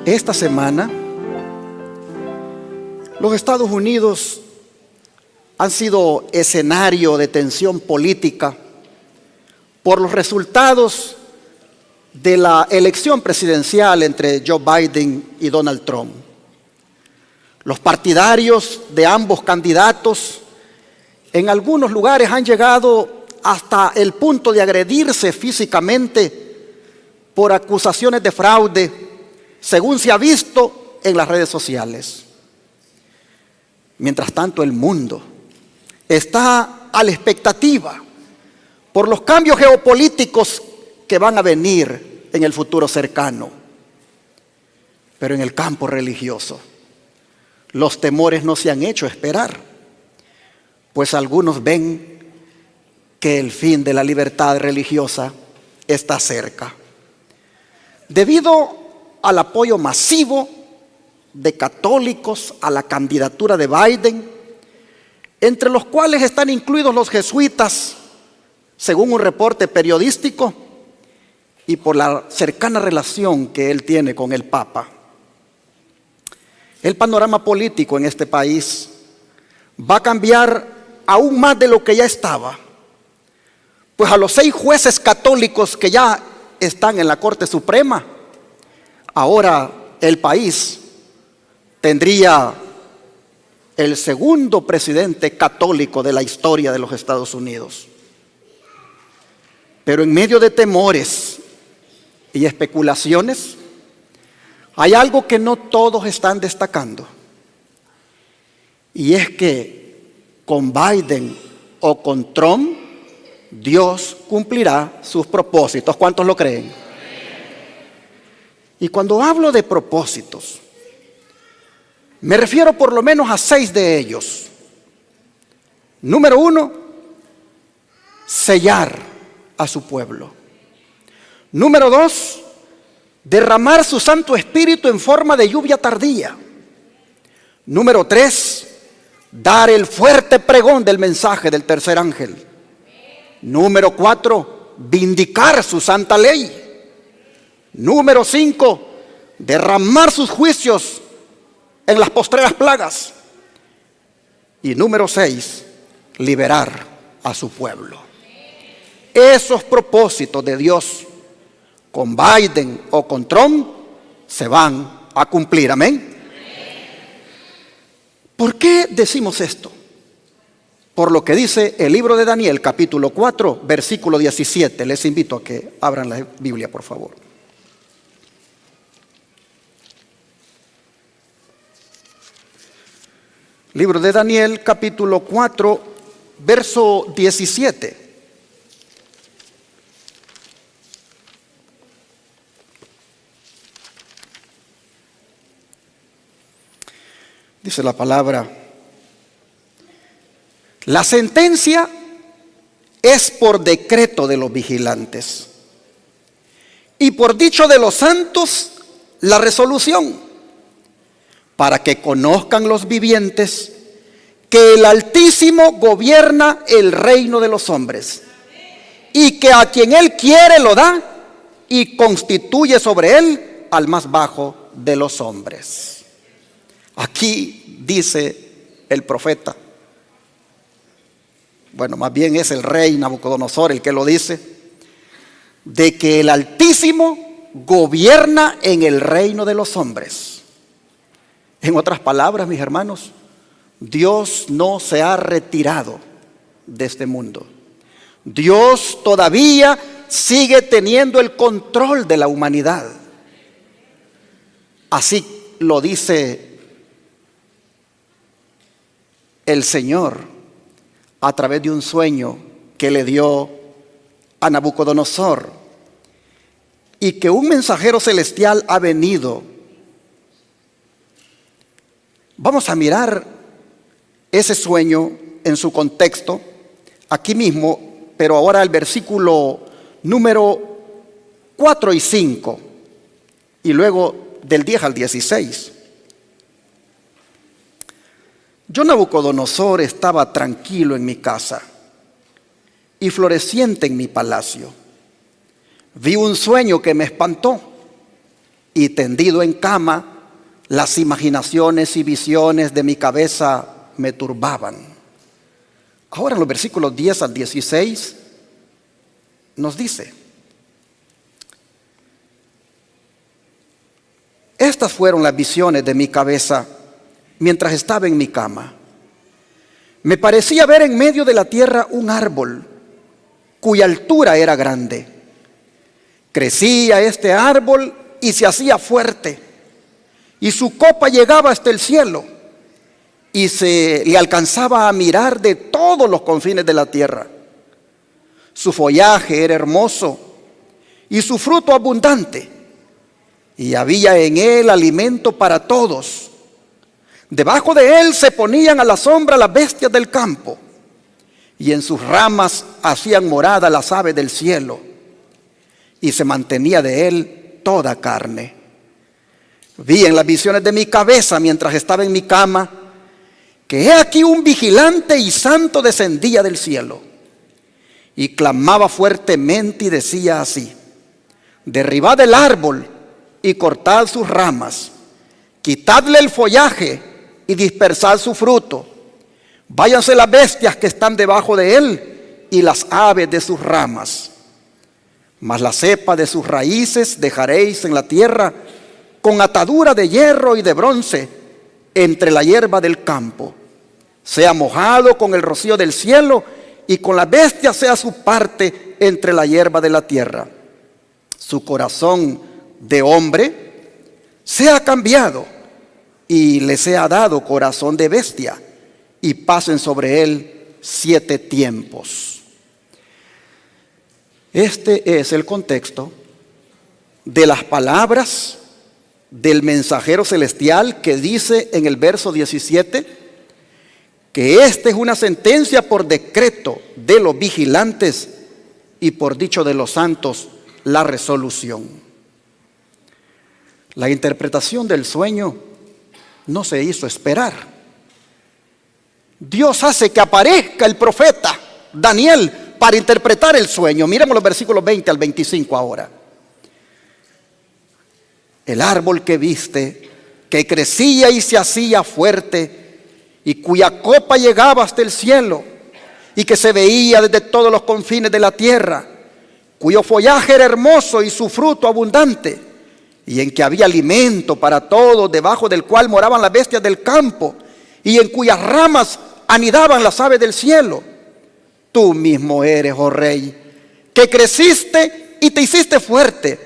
Esta semana, los Estados Unidos han sido escenario de tensión política por los resultados de la elección presidencial entre Joe Biden y Donald Trump. Los partidarios de ambos candidatos en algunos lugares han llegado hasta el punto de agredirse físicamente por acusaciones de fraude, según se ha visto en las redes sociales. Mientras tanto, el mundo está a la expectativa por los cambios geopolíticos que van a venir en el futuro cercano. Pero en el campo religioso, los temores no se han hecho esperar, pues algunos ven que el fin de la libertad religiosa está cerca. Debido al apoyo masivo de católicos a la candidatura de Biden, entre los cuales están incluidos los jesuitas, según un reporte periodístico, y por la cercana relación que él tiene con el Papa. El panorama político en este país va a cambiar aún más de lo que ya estaba, pues a los 6 jueces católicos que ya están en la Corte Suprema, ahora el país tendría el segundo presidente católico de la historia de los Estados Unidos. Pero en medio de temores y especulaciones, hay algo que no todos están destacando. Y es que con Biden o con Trump, Dios cumplirá sus propósitos. ¿Cuántos lo creen? Y cuando hablo de propósitos, me refiero por lo menos a 6 de ellos. Número 1, sellar a su pueblo. Número 2, derramar su Santo Espíritu en forma de lluvia tardía. Número 3, dar el fuerte pregón del mensaje del tercer ángel. Número 4, vindicar su santa ley. Número 5, derramar sus juicios en las postreras plagas. Y número 6, liberar a su pueblo. Esos propósitos de Dios con Biden o con Trump se van a cumplir. Amén. ¿Por qué decimos esto? Por lo que dice el libro de Daniel, capítulo 4, versículo 17. Les invito a que abran la Biblia, por favor. Libro de Daniel, capítulo 4, verso 17. Dice la palabra: la sentencia es por decreto de los vigilantes, y por dicho de los santos la resolución, para que conozcan los vivientes que el Altísimo gobierna el reino de los hombres, y que a quien Él quiere lo da, y constituye sobre él al más bajo de los hombres. Aquí dice el profeta, bueno, más bien es el rey Nabucodonosor el que lo dice, de que el Altísimo gobierna en el reino de los hombres. En otras palabras, mis hermanos, Dios no se ha retirado de este mundo. Dios todavía sigue teniendo el control de la humanidad. Así lo dice el Señor a través de un sueño que le dio a Nabucodonosor, y que un mensajero celestial ha venido. Vamos a mirar ese sueño en su contexto aquí mismo, pero ahora el versículo número 4 y 5, y luego del 10 al 16. Yo, Nabucodonosor, estaba tranquilo en mi casa y floreciente en mi palacio. Vi un sueño que me espantó. y tendido en cama, las imaginaciones y visiones de mi cabeza me turbaban. Ahora en los versículos 10 al 16 nos dice: estas fueron las visiones de mi cabeza mientras estaba en mi cama. Me parecía ver en medio de la tierra un árbol cuya altura era grande. Crecía este árbol y se hacía fuerte, y su copa llegaba hasta el cielo, y se le alcanzaba a mirar de todos los confines de la tierra. Su follaje era hermoso y su fruto abundante, y había en él alimento para todos. Debajo de él se ponían a la sombra las bestias del campo, y en sus ramas hacían morada las aves del cielo, y se mantenía de él toda carne. Vi en las visiones de mi cabeza mientras estaba en mi cama, que he aquí un vigilante y santo descendía del cielo, y clamaba fuertemente y decía así: derribad el árbol y cortad sus ramas, quitadle el follaje y dispersad su fruto. Váyanse las bestias que están debajo de él y las aves de sus ramas. Mas la cepa de sus raíces dejaréis en la tierra, con atadura de hierro y de bronce, entre la hierba del campo. Sea mojado con el rocío del cielo, y con las bestias sea su parte entre la hierba de la tierra. Su corazón de hombre sea cambiado, y le sea dado corazón de bestia, y pasen sobre él 7 tiempos. Este es el contexto de las palabras del mensajero celestial que dice en el verso 17 que esta es una sentencia por decreto de los vigilantes y por dicho de los santos la resolución. La interpretación del sueño no se hizo esperar. Dios hace que aparezca el profeta Daniel para interpretar el sueño. Miremos los versículos 20 al 25 ahora. El árbol que viste, que crecía y se hacía fuerte, y cuya copa llegaba hasta el cielo, y que se veía desde todos los confines de la tierra, cuyo follaje era hermoso y su fruto abundante, y en que había alimento para todos, debajo del cual moraban las bestias del campo, y en cuyas ramas anidaban las aves del cielo. Tú mismo eres, oh Rey, que creciste y te hiciste fuerte,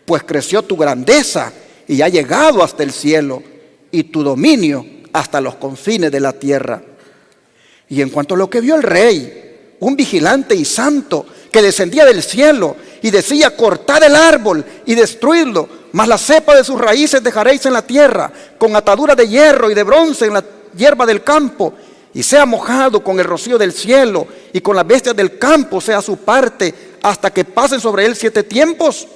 pues creció tu grandeza y ha llegado hasta el cielo, y tu dominio hasta los confines de la tierra. Y en cuanto a lo que vio el rey, un vigilante y santo que descendía del cielo y decía: cortad el árbol y destruidlo, mas la cepa de sus raíces dejaréis en la tierra, con atadura de hierro y de bronce en la hierba del campo, y sea mojado con el rocío del cielo, y con las bestias del campo sea su parte, hasta que pasen sobre él 7 tiempos.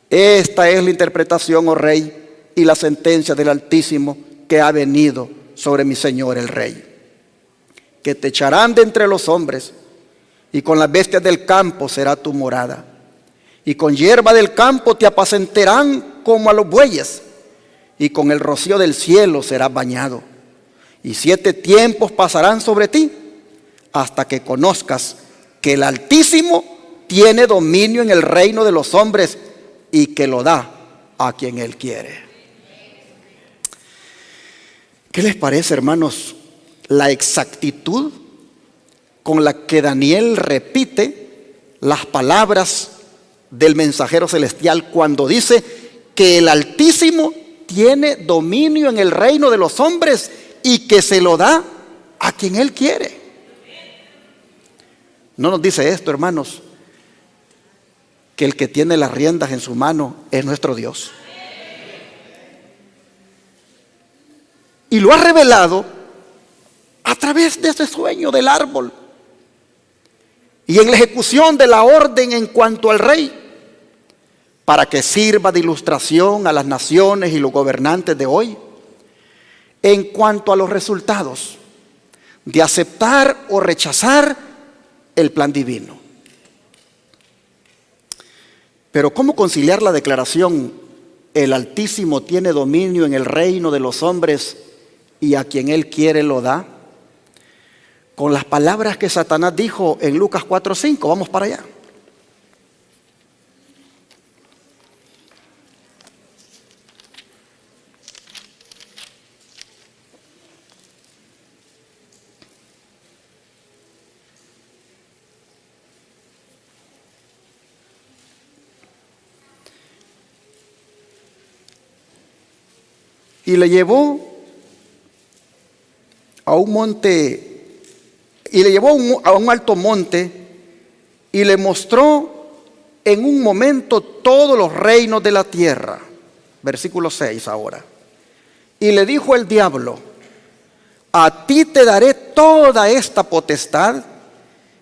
Esta es la interpretación, oh Rey, y la sentencia del Altísimo que ha venido sobre mi Señor el Rey. Que te echarán de entre los hombres, y con las bestias del campo será tu morada, y con hierba del campo te apacentarán como a los bueyes, y con el rocío del cielo serás bañado. Y 7 tiempos pasarán sobre ti, hasta que conozcas que el Altísimo tiene dominio en el reino de los hombres, y que lo da a quien Él quiere. ¿Qué les parece, hermanos, la exactitud con la que Daniel repite las palabras del mensajero celestial cuando dice que el Altísimo tiene dominio en el reino de los hombres y que se lo da a quien Él quiere? ¿No nos dice esto, hermanos, que el que tiene las riendas en su mano es nuestro Dios? Y lo ha revelado a través de ese sueño del árbol y en la ejecución de la orden en cuanto al rey, para que sirva de ilustración a las naciones y los gobernantes de hoy en cuanto a los resultados de aceptar o rechazar el plan divino. Pero ¿cómo conciliar la declaración el Altísimo tiene dominio en el reino de los hombres y a quien Él quiere lo da? Con las palabras que Satanás dijo en Lucas 4:5. Vamos para allá. Y le llevó a un monte, y le llevó a un alto monte, y le mostró en un momento todos los reinos de la tierra. Versículo 6 ahora. Y le dijo el diablo: a ti te daré toda esta potestad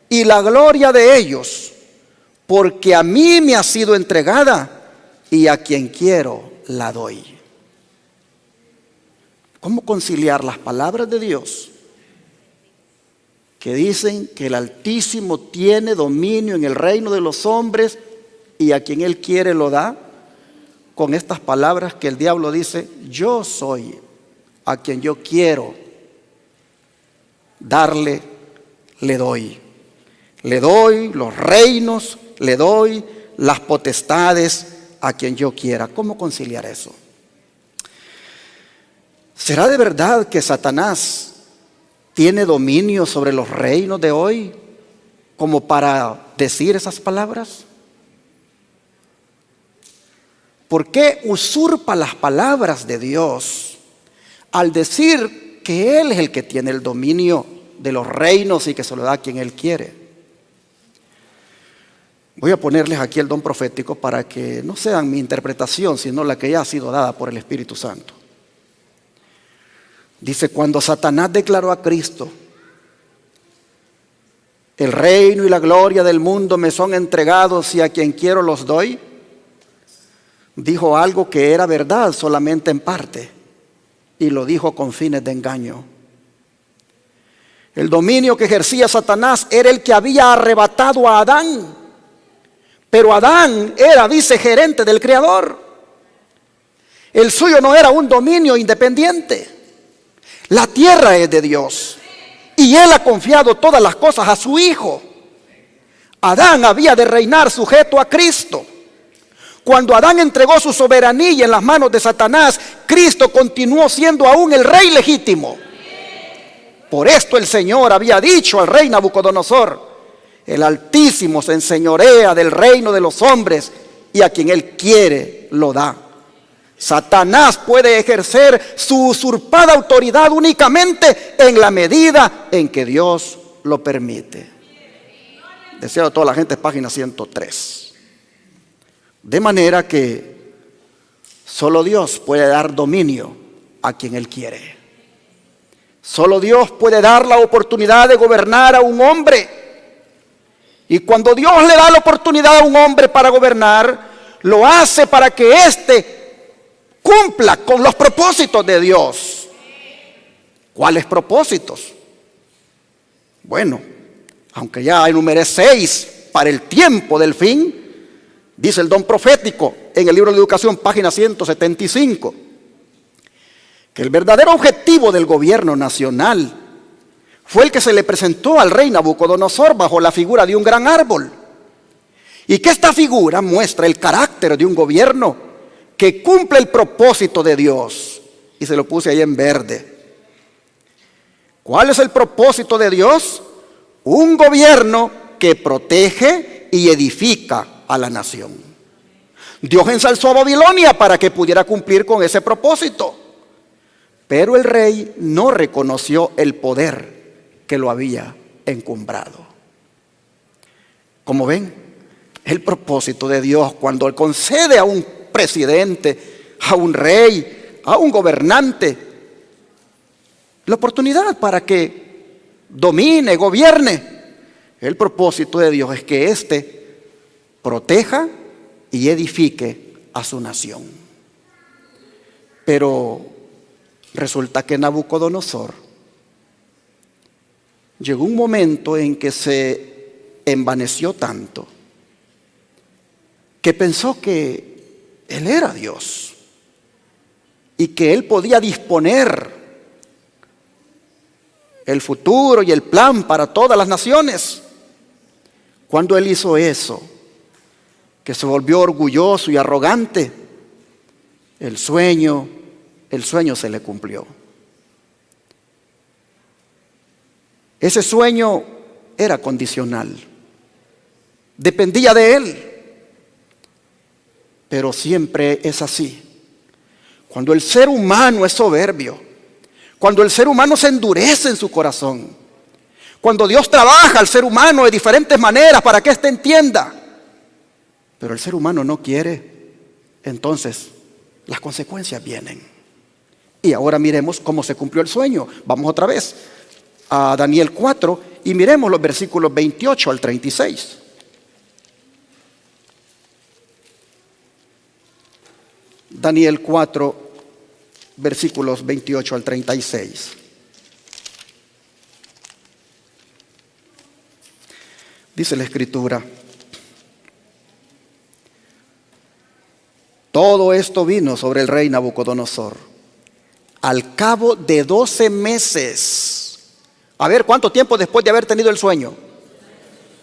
y la gloria de ellos, porque a mí me ha sido entregada y a quien quiero la doy. ¿Cómo conciliar las palabras de Dios que dicen que el Altísimo tiene dominio en el reino de los hombres y a quien Él quiere lo da, con estas palabras que el diablo dice: yo soy a quien yo quiero darle, le doy? Le doy los reinos, le doy las potestades a quien yo quiera. ¿Cómo conciliar eso? ¿Será de verdad que Satanás tiene dominio sobre los reinos de hoy como para decir esas palabras? ¿Por qué usurpa las palabras de Dios al decir que Él es el que tiene el dominio de los reinos y que se lo da a quien Él quiere? Voy a ponerles aquí el don profético para que no sea mi interpretación, sino la que ya ha sido dada por el Espíritu Santo. Dice: cuando Satanás declaró a Cristo: el reino y la gloria del mundo me son entregados y a quien quiero los doy, dijo algo que era verdad solamente en parte, y lo dijo con fines de engaño. El dominio que ejercía Satanás era el que había arrebatado a Adán, pero Adán era vicegerente del Creador. El suyo no era un dominio independiente. La tierra es de Dios y Él ha confiado todas las cosas a su Hijo. Adán había de reinar sujeto a Cristo. Cuando Adán entregó su soberanía en las manos de Satanás, Cristo continuó siendo aún el rey legítimo. Por esto el Señor había dicho al rey Nabucodonosor: el Altísimo se enseñorea del reino de los hombres y a quien Él quiere lo da. Satanás puede ejercer su usurpada autoridad únicamente en la medida en que Dios lo permite. Deseo a toda la gente, página 103. De manera que solo Dios puede dar dominio a quien Él quiere. Solo Dios puede dar la oportunidad de gobernar a un hombre. Y cuando Dios le da la oportunidad a un hombre para gobernar, lo hace para que éste cumpla con los propósitos de Dios. ¿Cuáles propósitos? Bueno, aunque ya enumeré 6 para el tiempo del fin, dice el don profético en el libro de Educación, página 175, que el verdadero objetivo del gobierno nacional fue el que se le presentó al rey Nabucodonosor bajo la figura de un gran árbol, y que esta figura muestra el carácter de un gobierno que cumple el propósito de Dios. Y se lo puse ahí en verde. ¿Cuál es el propósito de Dios? Un gobierno que protege y edifica a la nación. Dios ensalzó a Babilonia para que pudiera cumplir con ese propósito, pero el rey no reconoció el poder que lo había encumbrado. Como ven, el propósito de Dios cuando Él concede a un presidente, a un rey, a un gobernante la oportunidad para que domine, gobierne, el propósito de Dios es que éste proteja y edifique a su nación. Pero resulta que Nabucodonosor llegó un momento en que se envaneció tanto que pensó que Él era Dios. y que Él podía disponer el futuro y el plan para todas las naciones. Cuando Él hizo eso, que se volvió orgulloso y arrogante, el sueño se le cumplió. Ese sueño era condicional, dependía de Él, pero siempre es así. Cuando el ser humano es soberbio, cuando el ser humano se endurece en su corazón, cuando Dios trabaja al ser humano de diferentes maneras para que éste entienda, pero el ser humano no quiere, entonces las consecuencias vienen. Y ahora miremos cómo se cumplió el sueño. Vamos otra vez a Daniel 4 y miremos los versículos 28 al 36. Daniel 4, versículos 28 al 36. Dice la Escritura: todo esto vino sobre el rey Nabucodonosor al cabo de 12 meses. A ver, ¿cuánto tiempo después de haber tenido el sueño?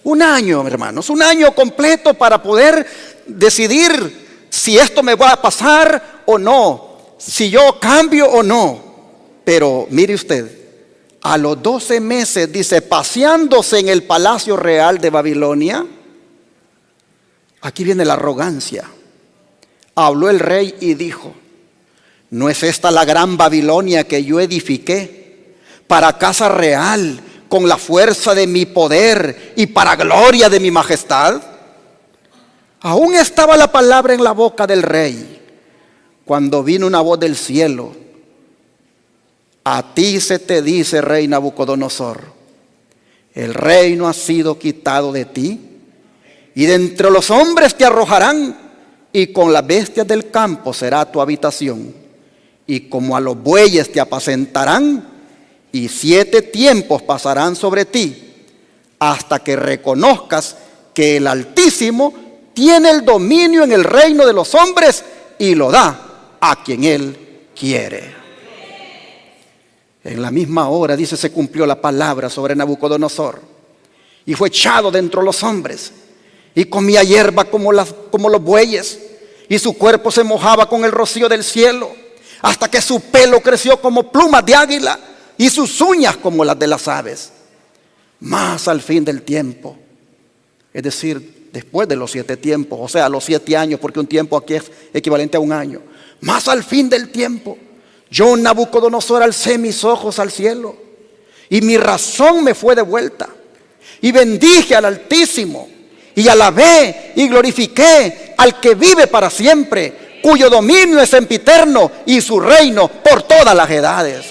Un año, hermanos, un año completo para poder decidir si esto me va a pasar o no, si yo cambio o no. Pero mire usted, a los 12 meses, dice, paseándose en el palacio real de Babilonia, aquí viene la arrogancia. Habló el rey y dijo: ¿no es esta la gran Babilonia que yo edifiqué para casa real, con la fuerza de mi poder y para gloria de mi majestad? Aún estaba la palabra en la boca del rey, cuando vino una voz del cielo: a ti se te dice, rey Nabucodonosor, el reino ha sido quitado de ti, y de entre los hombres te arrojarán, y con las bestias del campo será tu habitación, y como a los bueyes te apacentarán, y 7 tiempos pasarán sobre ti, hasta que reconozcas que el Altísimo tiene el dominio en el reino de los hombres y lo da a quien Él quiere. En la misma hora, dice, se cumplió la palabra sobre Nabucodonosor, y fue echado dentro de los hombres, y comía hierba como los bueyes, y su cuerpo se mojaba con el rocío del cielo, hasta que su pelo creció como plumas de águila, y sus uñas como las de las aves. Mas al fin del tiempo, es decir, después de los 7 tiempos, o sea, los 7 años, porque un tiempo aquí es equivalente a un año. Mas al fin del tiempo, yo, Nabucodonosor, alcé mis ojos al cielo, y mi razón me fue devuelta, y bendije al Altísimo, y alabé y glorifiqué al que vive para siempre, cuyo dominio es sempiterno, y su reino por todas las edades.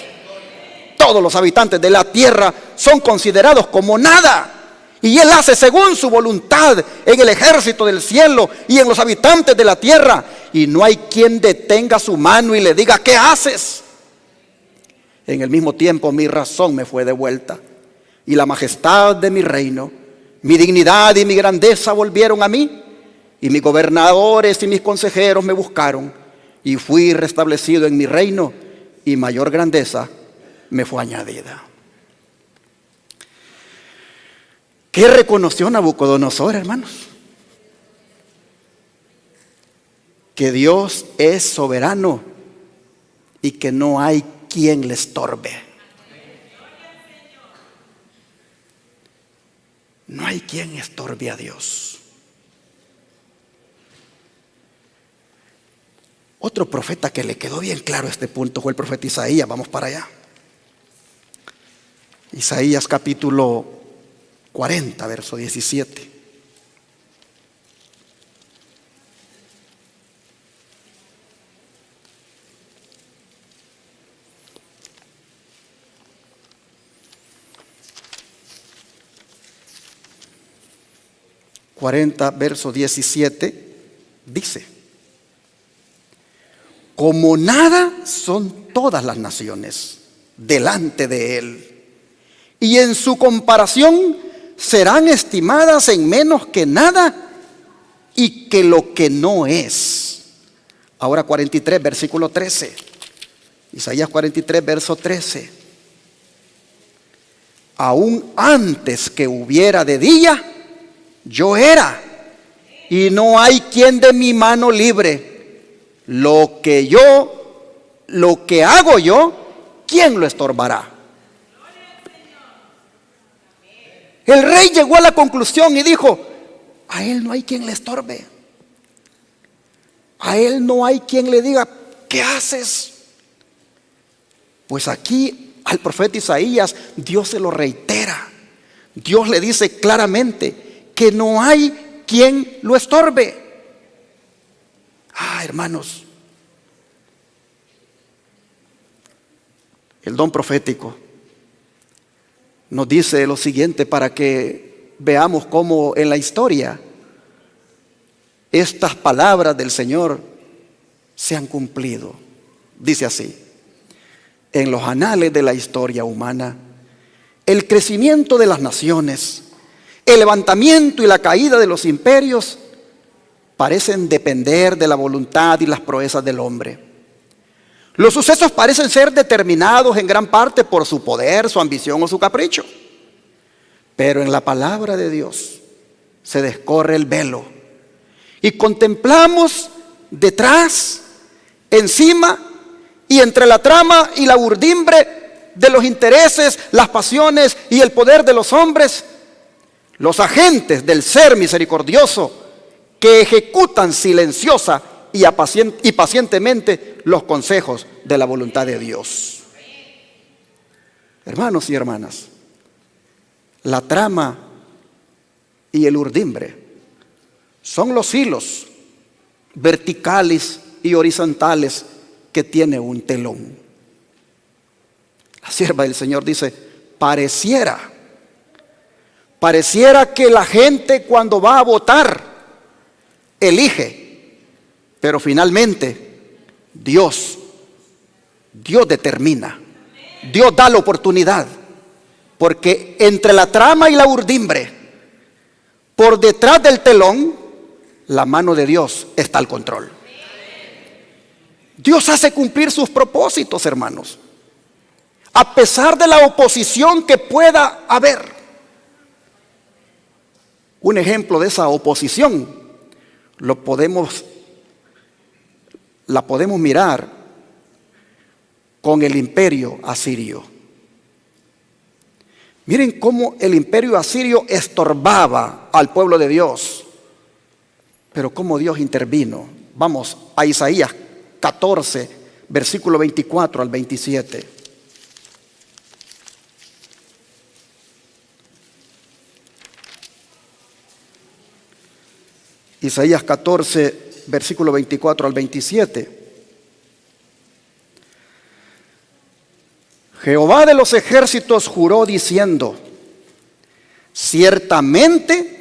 Todos los habitantes de la tierra son considerados como nada, y Él hace según su voluntad en el ejército del cielo y en los habitantes de la tierra, y no hay quien detenga su mano y le diga: ¿qué haces? En el mismo tiempo mi razón me fue devuelta, y la majestad de mi reino, mi dignidad y mi grandeza volvieron a mí, y mis gobernadores y mis consejeros me buscaron, y fui restablecido en mi reino, y mayor grandeza me fue añadida. ¿Qué reconoció Nabucodonosor, hermanos? Que Dios es soberano y que no hay quien le estorbe. No hay quien estorbe a Dios. Otro profeta que le quedó bien claro este punto fue el profeta Isaías. Vamos para allá. Isaías capítulo 40, verso 17. Verso 17 dice: como nada son todas las naciones delante de Él, y en su comparación serán estimadas en menos que nada y que lo que no es. Ahora 43, versículo 13. Isaías 43, verso 13. Aún antes que hubiera de día, yo era, y no hay quien de mi mano libre. Lo que hago yo, ¿quién lo estorbará? El rey llegó a la conclusión y dijo: a él no hay quien le estorbe. A él no hay quien le diga: ¿qué haces? Pues aquí al profeta Isaías Dios se lo reitera. Dios le dice claramente que no hay quien lo estorbe. Hermanos, el don profético nos dice lo siguiente para que veamos cómo en la historia estas palabras del Señor se han cumplido. Dice así: en los anales de la historia humana, el crecimiento de las naciones, el levantamiento y la caída de los imperios parecen depender de la voluntad y las proezas del hombre. Los sucesos parecen ser determinados en gran parte por su poder, su ambición o su capricho. Pero en la palabra de Dios se descorre el velo y contemplamos detrás, encima y entre la trama y la urdimbre de los intereses, las pasiones y el poder de los hombres, los agentes del ser misericordioso que ejecutan silenciosa y pacientemente los consejos de la voluntad de Dios. Hermanos y hermanas, la trama y el urdimbre son los hilos verticales y horizontales que tiene un telón. La sierva del Señor dice: pareciera que la gente cuando va a votar elige, pero finalmente Dios determina, Dios da la oportunidad, porque entre la trama y la urdimbre, por detrás del telón, la mano de Dios está al control. Dios hace cumplir sus propósitos, hermanos, a pesar de la oposición que pueda haber. Un ejemplo de esa oposición la podemos mirar con el imperio asirio. Miren cómo el imperio asirio estorbaba al pueblo de Dios, pero cómo Dios intervino. Vamos a Isaías 14, versículo 24 al 27. Isaías 14, versículo 24 al 27. Jehová de los ejércitos juró diciendo: ciertamente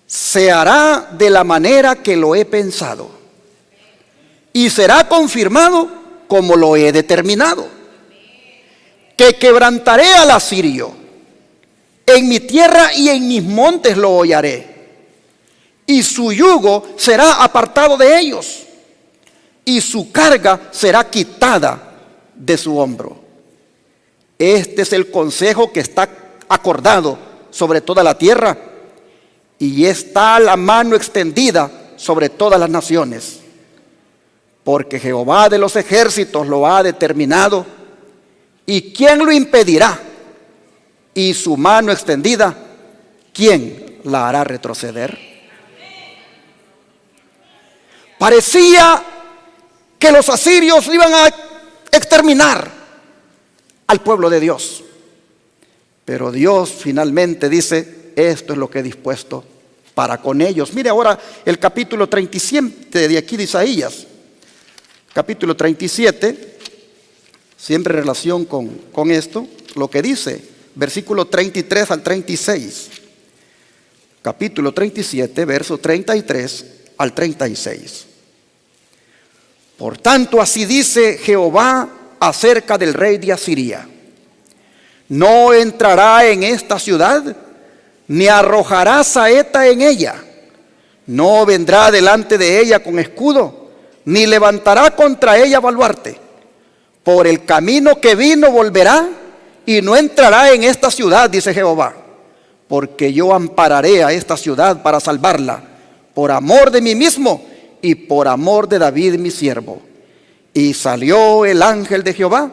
se hará de la manera que lo he pensado, y será confirmado como lo he determinado, que quebrantaré al asirio, en mi tierra y en mis montes lo hollaré, y su yugo será apartado de ellos, y su carga será quitada de su hombro. Este es el consejo que está acordado sobre toda la tierra, y está la mano extendida sobre todas las naciones, porque Jehová de los ejércitos lo ha determinado, y ¿quién lo impedirá? Y su mano extendida, ¿quién la hará retroceder? Parecía que los asirios iban a exterminar al pueblo de Dios, pero Dios finalmente dice: esto es lo que he dispuesto para con ellos. Mire ahora el capítulo 37 de aquí de Isaías, capítulo 37, siempre en relación con esto, lo que dice, versículo 33 al 36. Capítulo 37, verso 33 al 36. Por tanto, así dice Jehová acerca del rey de Asiria: no entrará en esta ciudad, ni arrojará saeta en ella, no vendrá delante de ella con escudo, ni levantará contra ella baluarte, por el camino que vino volverá y no entrará en esta ciudad, dice Jehová, porque yo ampararé a esta ciudad para salvarla, por amor de mí mismo y por amor de David mi siervo. Y salió el ángel de Jehová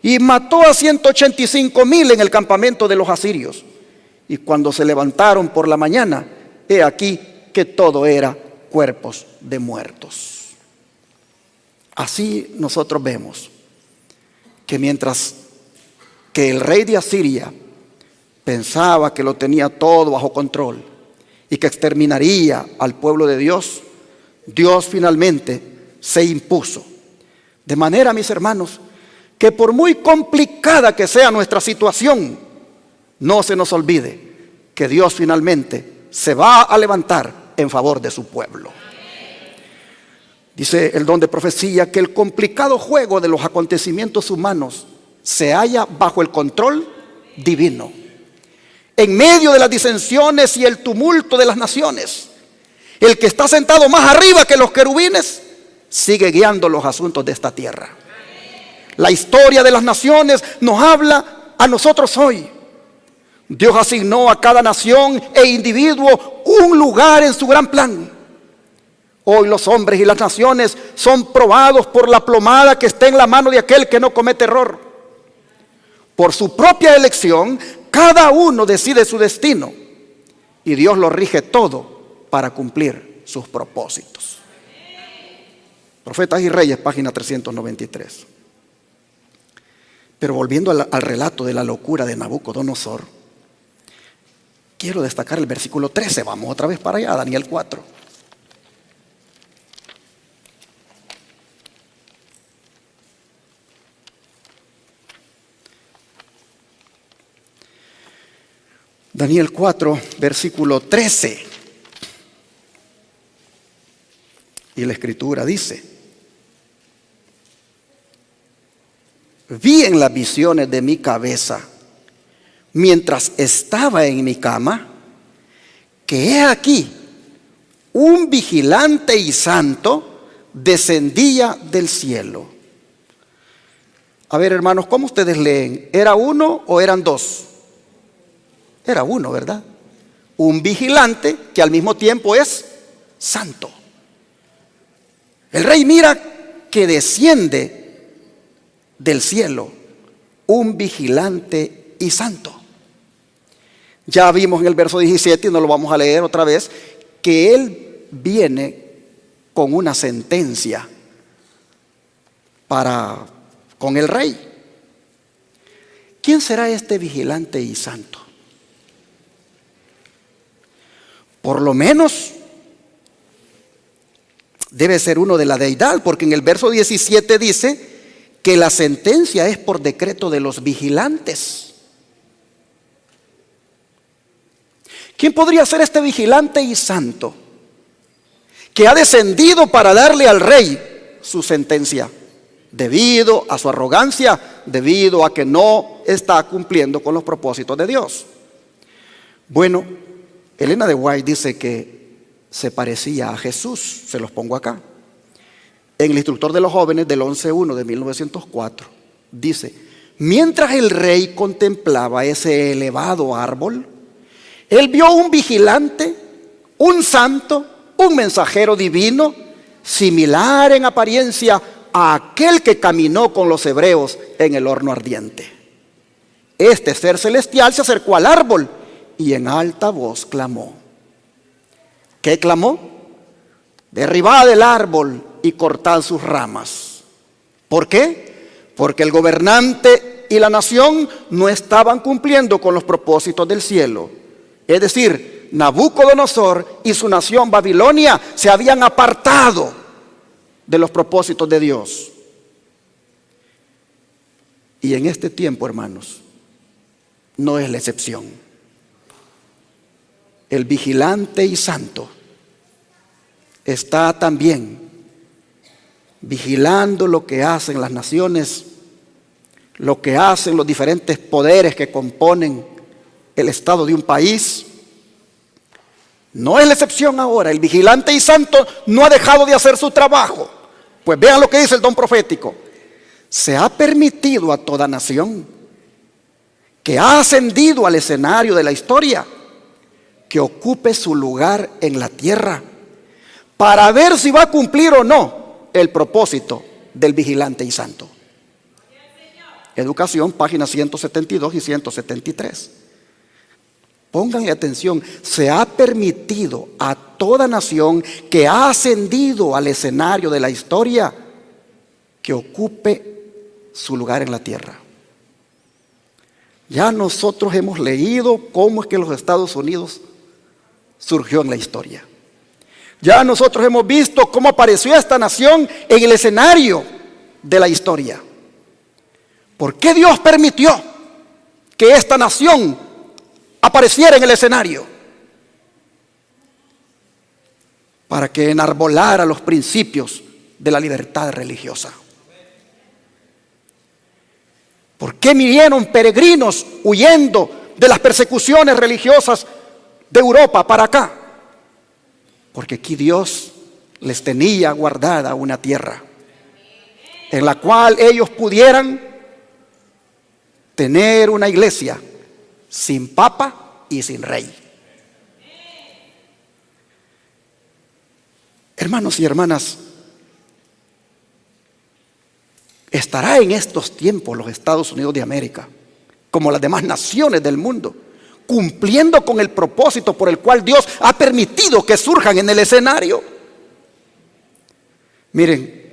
y mató a 185,000 en el campamento de los asirios. Y cuando se levantaron por la mañana, he aquí que todo era cuerpos de muertos. Así nosotros vemos que mientras que el rey de Asiria pensaba que lo tenía todo bajo control y que exterminaría al pueblo de Dios, Dios finalmente se impuso. De manera, mis hermanos, que por muy complicada que sea nuestra situación, no se nos olvide que Dios finalmente se va a levantar en favor de su pueblo. Dice el don de profecía que el complicado juego de los acontecimientos humanos se halla bajo el control divino. En medio de las disensiones y el tumulto de las naciones, el que está sentado más arriba que los querubines sigue guiando los asuntos de esta tierra. La historia de las naciones nos habla a nosotros hoy. Dios asignó a cada nación e individuo un lugar en su gran plan. Hoy los hombres y las naciones son probados por la plomada que está en la mano de aquel que no comete error. Por su propia elección, cada uno decide su destino y Dios lo rige todo para cumplir sus propósitos. Profetas y Reyes, página 393. Pero volviendo al relato de la locura de Nabucodonosor, quiero destacar el versículo 13. Vamos otra vez para allá, Daniel 4. Daniel 4, versículo 13. Y la escritura dice: vi en las visiones de mi cabeza, mientras estaba en mi cama, que he aquí un vigilante y santo descendía del cielo. A ver, hermanos, ¿cómo ustedes leen? ¿Era uno o eran dos? Era uno, ¿verdad? Un vigilante que al mismo tiempo es santo. El rey mira que desciende del cielo un vigilante y santo. Ya vimos en el verso 17, y no lo vamos a leer otra vez, que él viene con una sentencia con el rey. ¿Quién será este vigilante y santo? Por lo menos debe ser uno de la deidad, porque en el verso 17 dice que la sentencia es por decreto de los vigilantes. ¿Quién podría ser este vigilante y santo que ha descendido para darle al rey su sentencia, debido a su arrogancia, debido a que no está cumpliendo con los propósitos de Dios? Bueno, Elena de White dice que se parecía a Jesús. Se los pongo acá. En el Instructor de los Jóvenes del 11.1 de 1904 dice: mientras el rey contemplaba ese elevado árbol, él vio un vigilante, un santo, un mensajero divino, similar en apariencia a aquel que caminó con los hebreos en el horno ardiente. Este ser celestial se acercó al árbol y en alta voz clamó. ¿Qué clamó? Derribad el árbol y cortad sus ramas. ¿Por qué? Porque el gobernante y la nación no estaban cumpliendo con los propósitos del cielo. Es decir, Nabucodonosor y su nación Babilonia se habían apartado de los propósitos de Dios. Y en este tiempo, hermanos, no es la excepción. El vigilante y santo está también vigilando lo que hacen las naciones, lo que hacen los diferentes poderes que componen el estado de un país. No es la excepción ahora. El vigilante y santo no ha dejado de hacer su trabajo. Pues vean lo que dice el don profético: se ha permitido a toda nación que ha ascendido al escenario de la historia que ocupe su lugar en la tierra para ver si va a cumplir o no el propósito del vigilante y santo. Educación, páginas 172 y 173. Pónganle atención, se ha permitido a toda nación que ha ascendido al escenario de la historia que ocupe su lugar en la tierra. Ya nosotros hemos leído cómo es que los Estados Unidos surgió en la historia. Ya nosotros hemos visto cómo apareció esta nación en el escenario de la historia. ¿Por qué Dios permitió que esta nación apareciera en el escenario? Para que enarbolara los principios de la libertad religiosa. ¿Por qué vinieron peregrinos huyendo de las persecuciones religiosas de Europa para acá? Porque aquí Dios les tenía guardada una tierra en la cual ellos pudieran tener una iglesia sin papa y sin rey. Hermanos y hermanas, ¿estará en estos tiempos los Estados Unidos de América, como las demás naciones del mundo, cumpliendo con el propósito por el cual Dios ha permitido que surjan en el escenario? Miren,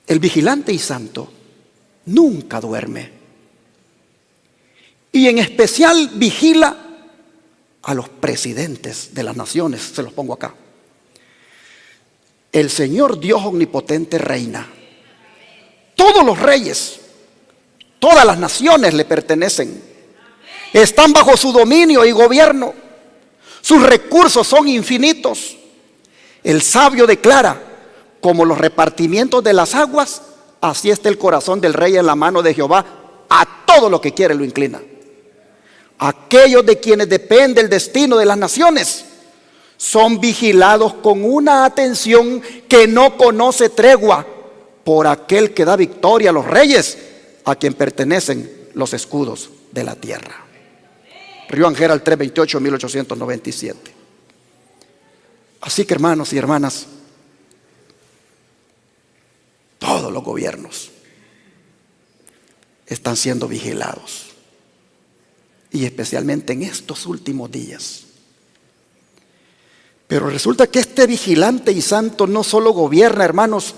el vigilante y santo nunca duerme, y en especial vigila a los presidentes de las naciones. Se los pongo acá. El Señor Dios omnipotente reina. Todos los reyes, todas las naciones le pertenecen. Están bajo su dominio y gobierno. Sus recursos son infinitos. El sabio declara: como los repartimientos de las aguas, así está el corazón del rey en la mano de Jehová. A todo lo que quiere lo inclina. Aquellos de quienes depende el destino de las naciones son vigilados con una atención que no conoce tregua por aquel que da victoria a los reyes, a quien pertenecen los escudos de la tierra. Rioan Herald 328, 1897. Así que, hermanos y hermanas, todos los gobiernos están siendo vigilados, y especialmente en estos últimos días. Pero resulta que este vigilante y santo no solo gobierna, hermanos,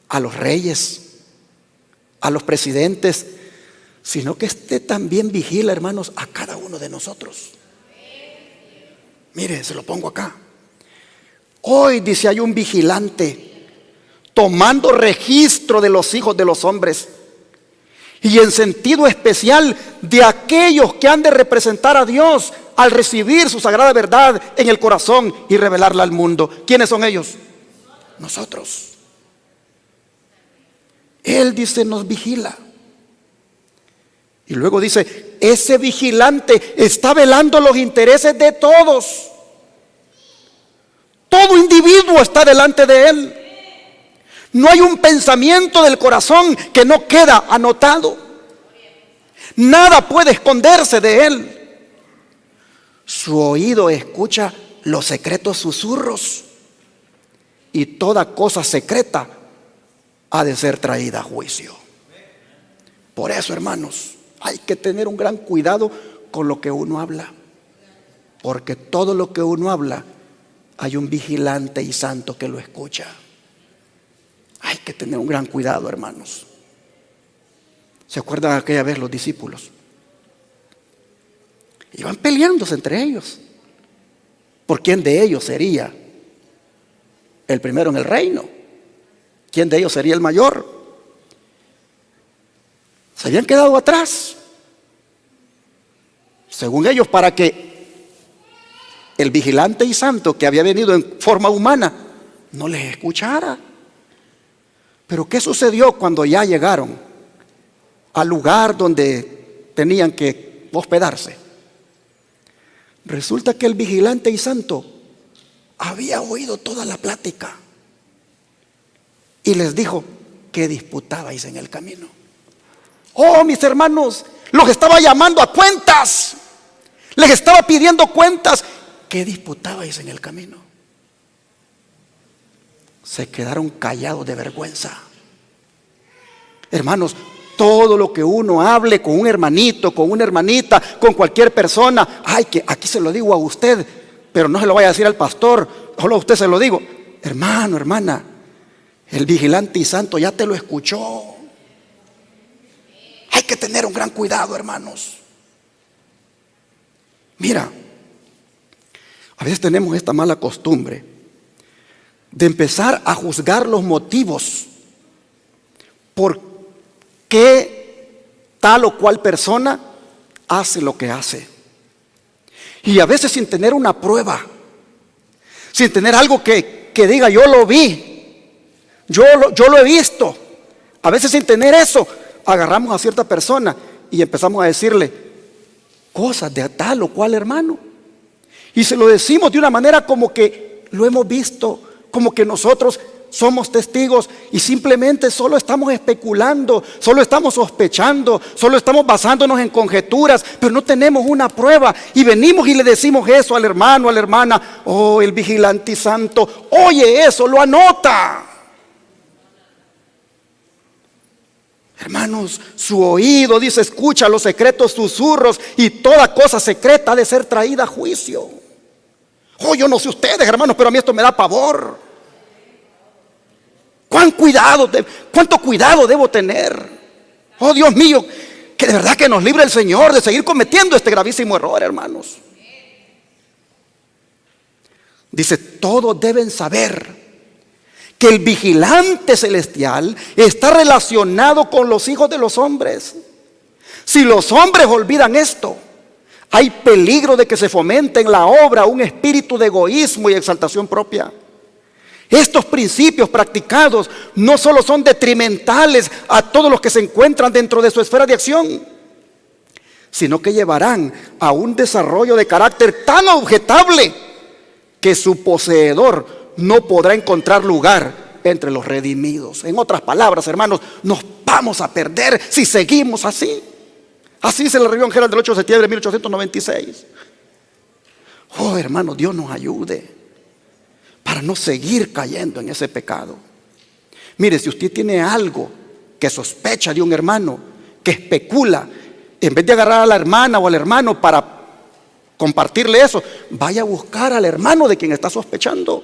a los reyes, a los presidentes, sino que este también vigila, hermanos, a cada uno de nosotros. Mire, se lo pongo acá. Hoy dice: hay un vigilante tomando registro de los hijos de los hombres, y en sentido especial de aquellos que han de representar a Dios al recibir su sagrada verdad en el corazón y revelarla al mundo. ¿Quiénes son ellos? Nosotros. Él dice: nos vigila. Y luego dice: ese vigilante está velando los intereses de todos. Todo individuo está delante de él. No hay un pensamiento del corazón que no queda anotado. Nada puede esconderse de él. Su oído escucha los secretos susurros, y toda cosa secreta ha de ser traída a juicio. Por eso, hermanos, hay que tener un gran cuidado con lo que uno habla, porque todo lo que uno habla hay un vigilante y santo que lo escucha. Hay que tener un gran cuidado, hermanos. ¿Se acuerdan aquella vez los discípulos? Iban peleándose entre ellos por quién de ellos sería el primero en el reino, quién de ellos sería el mayor. Se habían quedado atrás, según ellos, para que el vigilante y santo que había venido en forma humana no les escuchara. Pero ¿qué sucedió cuando ya llegaron al lugar donde tenían que hospedarse? Resulta que el vigilante y santo había oído toda la plática. y les dijo: ¿qué disputabais en el camino? Oh, mis hermanos, los estaba llamando a cuentas. Les estaba pidiendo cuentas. ¿Qué disputabais en el camino? Se quedaron callados de vergüenza. Hermanos, todo lo que uno hable con un hermanito, con una hermanita, con cualquier persona, ay, que aquí se lo digo a usted, pero no se lo vaya a decir al pastor, solo a usted se lo digo. Hermano, hermana, el vigilante y santo ya te lo escuchó. Hay que tener un gran cuidado, hermanos. Mira, a veces tenemos esta mala costumbre de empezar a juzgar los motivos por qué tal o cual persona hace lo que hace. Y a veces sin tener una prueba, sin tener algo que diga: yo lo vi, yo lo he visto. A veces sin tener eso, agarramos a cierta persona y empezamos a decirle cosas de tal o cual hermano. Y se lo decimos de una manera como que lo hemos visto, como que nosotros somos testigos, y simplemente solo estamos especulando, solo estamos sospechando, solo estamos basándonos en conjeturas, pero no tenemos una prueba. Y venimos y le decimos eso al hermano, a la hermana. Oh, el vigilante santo oye eso, lo anota. Hermanos, su oído, dice, escucha los secretos susurros, y toda cosa secreta ha de ser traída a juicio. Oh, yo no sé ustedes, hermanos, pero a mí esto me da pavor. ¿Cuánto cuidado debo tener? Oh, Dios mío, que de verdad que nos libre el Señor de seguir cometiendo este gravísimo error, hermanos. Dice: todos deben saber que el vigilante celestial está relacionado con los hijos de los hombres. Si los hombres olvidan esto, hay peligro de que se fomente en la obra un espíritu de egoísmo y exaltación propia. Estos principios practicados no solo son detrimentales a todos los que se encuentran dentro de su esfera de acción, sino que llevarán a un desarrollo de carácter tan objetable que su poseedor no podrá encontrar lugar entre los redimidos. En otras palabras, hermanos, nos vamos a perder si seguimos así. Así dice la Reunión General del 8 de septiembre de 1896. Oh, hermano, Dios nos ayude para no seguir cayendo en ese pecado. Mire, si usted tiene algo que sospecha de un hermano, que especula, en vez de agarrar a la hermana o al hermano para compartirle eso, vaya a buscar al hermano de quien está sospechando.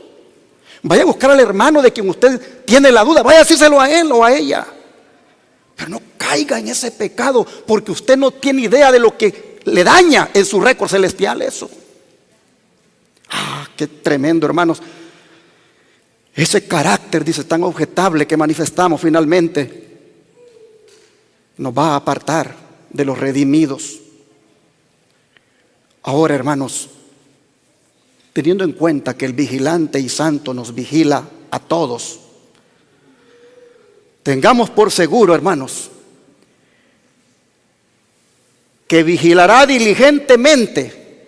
Vaya a buscar al hermano de quien usted tiene la duda. Vaya a decírselo a él o a ella. Pero no caiga en ese pecado, porque usted no tiene idea de lo que le daña en su récord celestial eso. Ah, qué tremendo, hermanos. Ese carácter, dice, tan objetable que manifestamos finalmente, nos va a apartar de los redimidos. Ahora, hermanos, teniendo en cuenta que el vigilante y santo nos vigila a todos, tengamos por seguro, hermanos, que vigilará diligentemente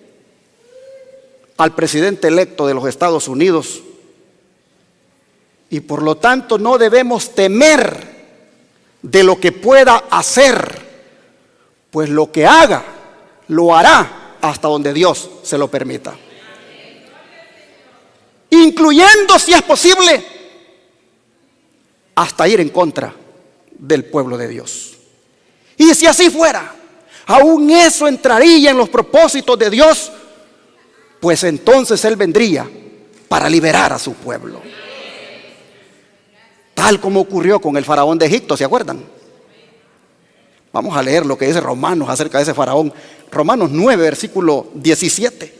al presidente electo de los Estados Unidos, y por lo tanto no debemos temer de lo que pueda hacer, pues lo que haga, lo hará hasta donde Dios se lo permita, incluyendo, si es posible, hasta ir en contra del pueblo de Dios. Y si así fuera, aún eso entraría en los propósitos de Dios, pues entonces Él vendría para liberar a su pueblo, tal como ocurrió con el faraón de Egipto, ¿se acuerdan? Vamos a leer lo que dice Romanos acerca de ese faraón. Romanos 9, versículo 17.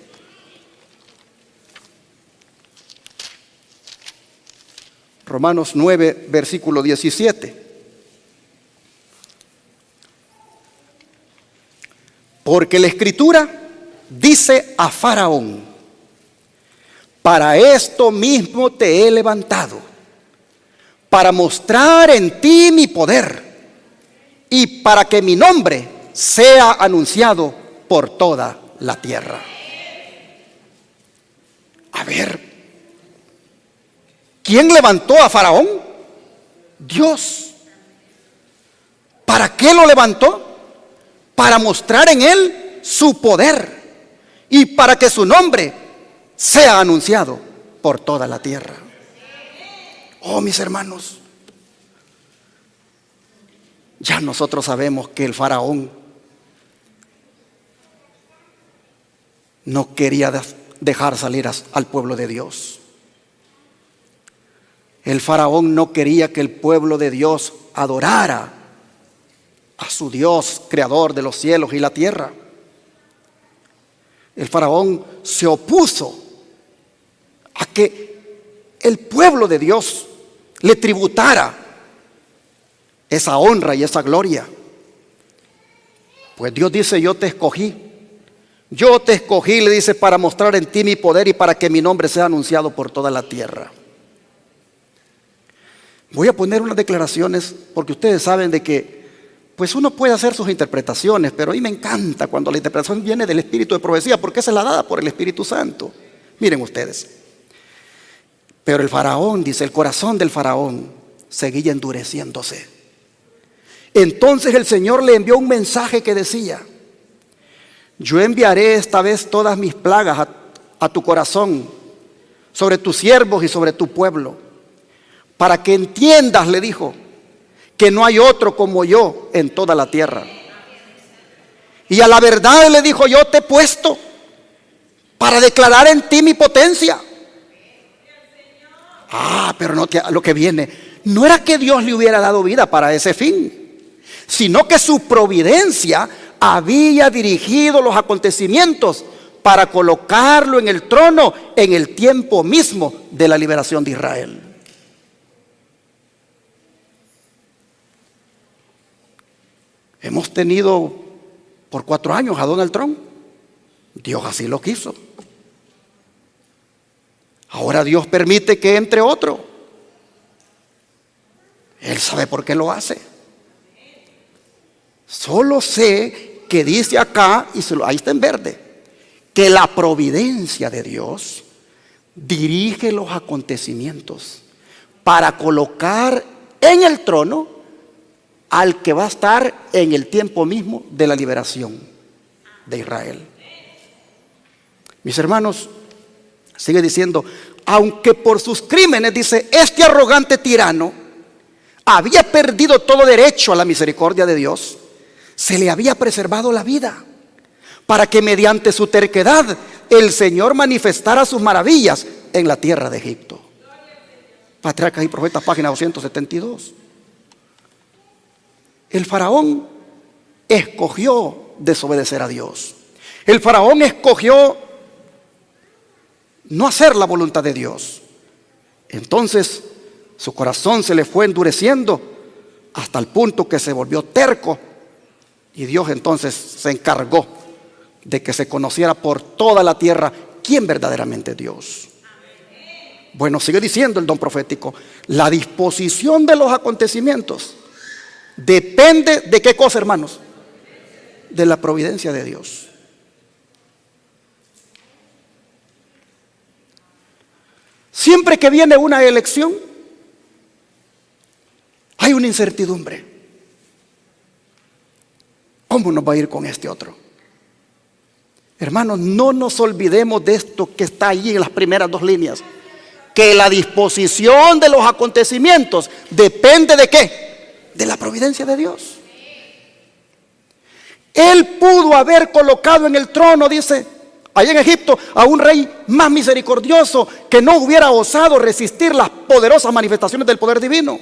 Romanos 9, versículo 17. Porque la Escritura dice a Faraón: para esto mismo te he levantado, para mostrar en ti mi poder, y para que mi nombre sea anunciado por toda la tierra. A ver, ¿quién levantó a Faraón? Dios. ¿Para qué lo levantó? Para mostrar en él su poder y para que su nombre sea anunciado por toda la tierra. Oh, mis hermanos, ya nosotros sabemos que el faraón no quería dejar salir al pueblo de Dios. El faraón no quería que el pueblo de Dios adorara a su Dios, creador de los cielos y la tierra. El faraón se opuso a que el pueblo de Dios le tributara esa honra y esa gloria. Pues Dios dice: yo te escogí, le dice, para mostrar en ti mi poder y para que mi nombre sea anunciado por toda la tierra. Voy a poner unas declaraciones porque ustedes saben de que pues uno puede hacer sus interpretaciones, pero a mí me encanta cuando la interpretación viene del espíritu de profecía, porque esa es la dada por el Espíritu Santo. Miren ustedes. Pero el faraón, dice, el corazón del faraón seguía endureciéndose. Entonces el Señor le envió un mensaje que decía: yo enviaré esta vez todas mis plagas a tu corazón, sobre tus siervos y sobre tu pueblo, para que entiendas, le dijo, que no hay otro como yo en toda la tierra. Y a la verdad, le dijo, yo te he puesto para declarar en ti mi potencia. Pero no lo que viene, no era que Dios le hubiera dado vida para ese fin, sino que su providencia había dirigido los acontecimientos para colocarlo en el trono en el tiempo mismo de la liberación de Israel. Hemos tenido por 4 años a Donald Trump. Dios así lo quiso. Ahora Dios permite que entre otro. Él sabe por qué lo hace. Solo sé que dice acá, y ahí está en verde, que la providencia de Dios dirige los acontecimientos para colocar en el trono al que va a estar en el tiempo mismo de la liberación de Israel. Mis hermanos, sigue diciendo: aunque por sus crímenes, dice, este arrogante tirano había perdido todo derecho a la misericordia de Dios, se le había preservado la vida, para que mediante su terquedad el Señor manifestara sus maravillas en la tierra de Egipto. Patriarcas y Profetas, página 272. El faraón escogió desobedecer a Dios. El faraón escogió no hacer la voluntad de Dios. Entonces su corazón se le fue endureciendo hasta el punto que se volvió terco, y Dios entonces se encargó de que se conociera por toda la tierra quién verdaderamente es Dios. Bueno, sigue diciendo el don profético: la disposición de los acontecimientos depende de qué cosa, hermanos, de la providencia de Dios. Siempre que viene una elección, hay una incertidumbre. ¿Cómo nos va a ir con este otro? Hermanos, no nos olvidemos de esto que está allí en las primeras 2 líneas, que la disposición de los acontecimientos depende de qué, de la providencia de Dios. Él pudo haber colocado en el trono, dice, allá en Egipto, a un rey más misericordioso que no hubiera osado resistir las poderosas manifestaciones del poder divino.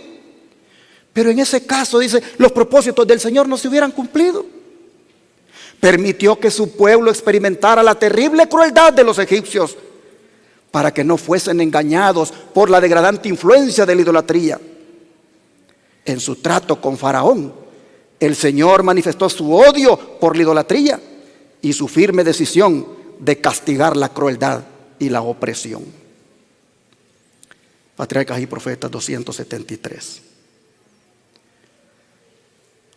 Pero en ese caso, dice, los propósitos del Señor no se hubieran cumplido. Permitió que su pueblo experimentara la terrible crueldad de los egipcios para que no fuesen engañados por la degradante influencia de la idolatría. En su trato con Faraón, el Señor manifestó su odio por la idolatría y su firme decisión de castigar la crueldad y la opresión. Patriarcas y Profetas 273.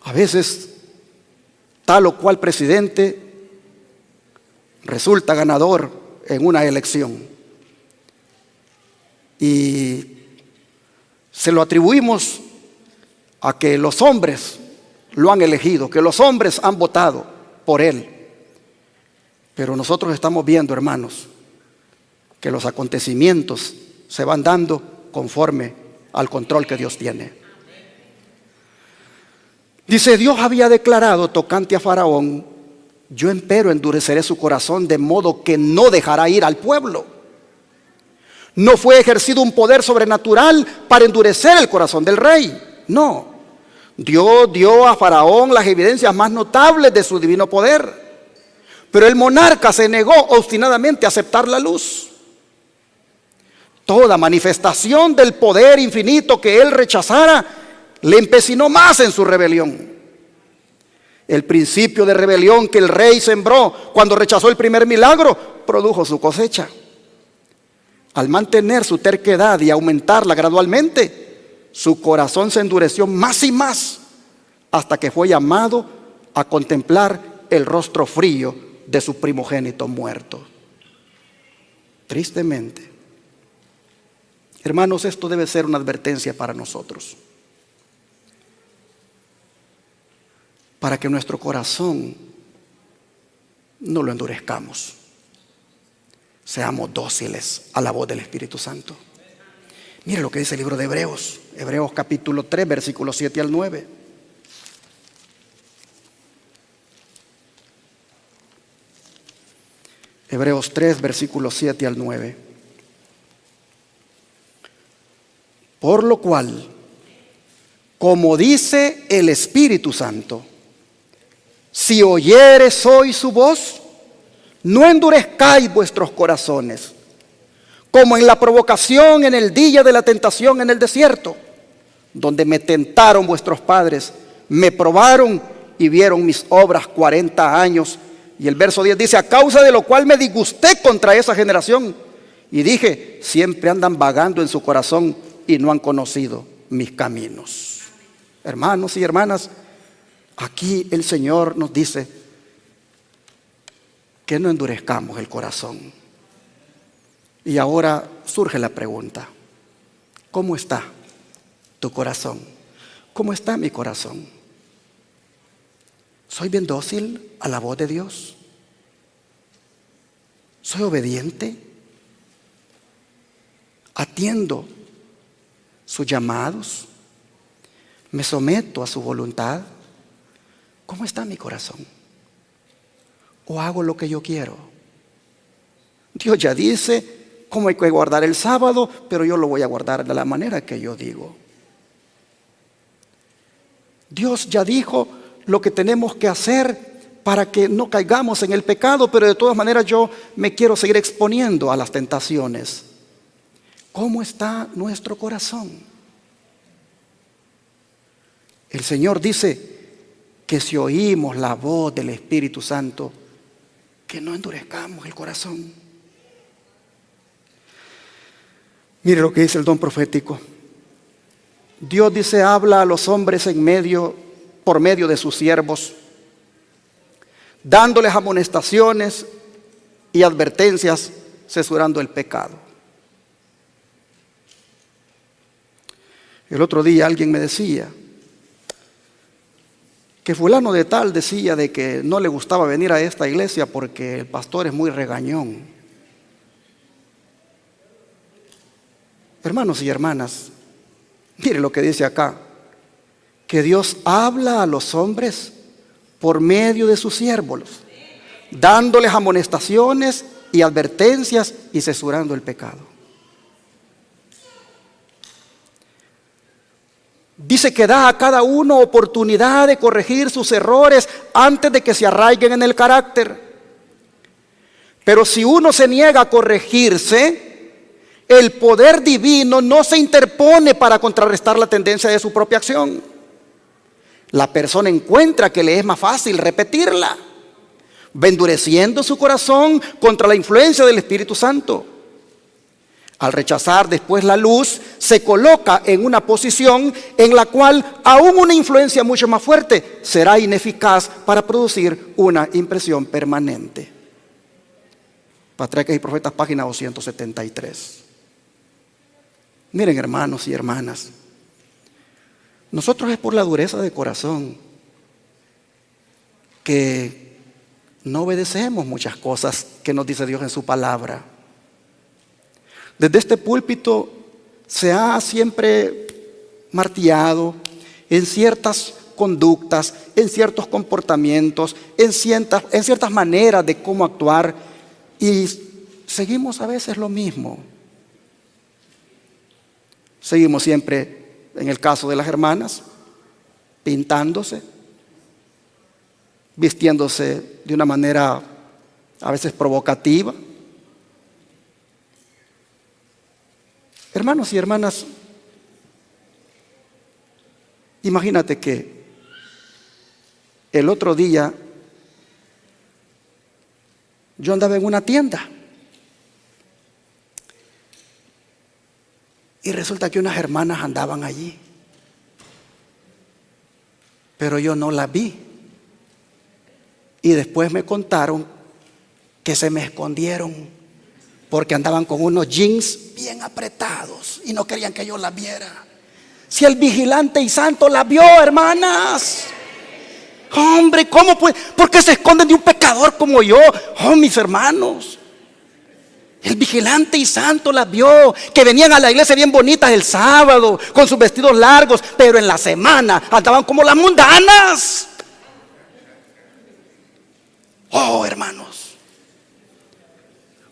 A veces tal o cual presidente resulta ganador en una elección y se lo atribuimos a que los hombres lo han elegido, que los hombres han votado por él. Pero nosotros estamos viendo, hermanos, que los acontecimientos se van dando conforme al control que Dios tiene. Dice, Dios había declarado tocante a Faraón: yo empero endureceré su corazón de modo que no dejará ir al pueblo. No fue ejercido un poder sobrenatural para endurecer el corazón del rey. No. Dios dio a Faraón las evidencias más notables de su divino poder. Pero el monarca se negó obstinadamente a aceptar la luz. Toda manifestación del poder infinito que él rechazara le empecinó más en su rebelión. El principio de rebelión que el rey sembró cuando rechazó el primer milagro produjo su cosecha. Al mantener su terquedad y aumentarla gradualmente, su corazón se endureció más y más hasta que fue llamado a contemplar el rostro frío de su primogénito muerto. Tristemente, hermanos, esto debe ser una advertencia para nosotros, para que nuestro corazón no lo endurezcamos. Seamos dóciles a la voz del Espíritu Santo. Mire lo que dice el libro de Hebreos. Hebreos capítulo 3, versículos 7 al 9. Hebreos 3, versículos 7 al 9. Por lo cual, como dice el Espíritu Santo, si oyereis hoy su voz, no endurezcáis vuestros corazones, como en la provocación en el día de la tentación en el desierto, donde me tentaron vuestros padres, me probaron y vieron mis obras 40 años. Y el verso 10 dice, a causa de lo cual me disgusté contra esa generación, y dije, siempre andan vagando en su corazón y no han conocido mis caminos. Hermanos y hermanas, aquí el Señor nos dice que no endurezcamos el corazón. Y ahora surge la pregunta: ¿cómo está tu corazón? ¿Cómo está mi corazón? ¿Soy bien dócil a la voz de Dios? ¿Soy obediente? ¿Atiendo sus llamados? ¿Me someto a su voluntad? ¿Cómo está mi corazón? ¿O hago lo que yo quiero? Dios ya dice cómo hay que guardar el sábado, pero yo lo voy a guardar de la manera que yo digo. Dios ya dijo lo que tenemos que hacer para que no caigamos en el pecado, pero de todas maneras yo me quiero seguir exponiendo a las tentaciones. ¿Cómo está nuestro corazón? El Señor dice que si oímos la voz del Espíritu Santo, que no endurezcamos el corazón. Mire lo que dice el don profético. Dios dice, habla a los hombres por medio de sus siervos, dándoles amonestaciones y advertencias, censurando el pecado. El otro día alguien me decía que fulano de tal decía de que no le gustaba venir a esta iglesia porque el pastor es muy regañón. Hermanos y hermanas, mire lo que dice acá, que Dios habla a los hombres por medio de sus siervos, dándoles amonestaciones y advertencias y censurando el pecado. Dice que da a cada uno oportunidad de corregir sus errores antes de que se arraiguen en el carácter. Pero si uno se niega a corregirse, el poder divino no se interpone para contrarrestar la tendencia de su propia acción. La persona encuentra que le es más fácil repetirla, va endureciendo su corazón contra la influencia del Espíritu Santo. Al rechazar después la luz, se coloca en una posición en la cual aún una influencia mucho más fuerte será ineficaz para producir una impresión permanente. Patriarcas y Profetas, página 273. Miren, hermanos y hermanas, Nosotros es por la dureza de corazón que no obedecemos muchas cosas que nos dice Dios en su palabra. Desde este púlpito se ha siempre martillado en ciertas conductas, en ciertos comportamientos, en ciertas maneras de cómo actuar, y seguimos a veces lo mismo. Seguimos siempre, en el caso de las hermanas, pintándose, vistiéndose de una manera a veces provocativa. Hermanos y hermanas, imagínate que el otro día yo andaba en una tienda y resulta que unas hermanas andaban allí, pero yo no las vi. Y después me contaron que se me escondieron porque andaban con unos jeans bien apretados y no querían que yo las viera. Si el vigilante y santo las vio, hermanas. Hombre, ¿cómo puede? ¿Por qué se esconden de un pecador como yo? Oh, mis hermanos. El vigilante y santo las vio, que venían a la iglesia bien bonitas el sábado, con sus vestidos largos, pero en la semana andaban como las mundanas. Oh, hermanos.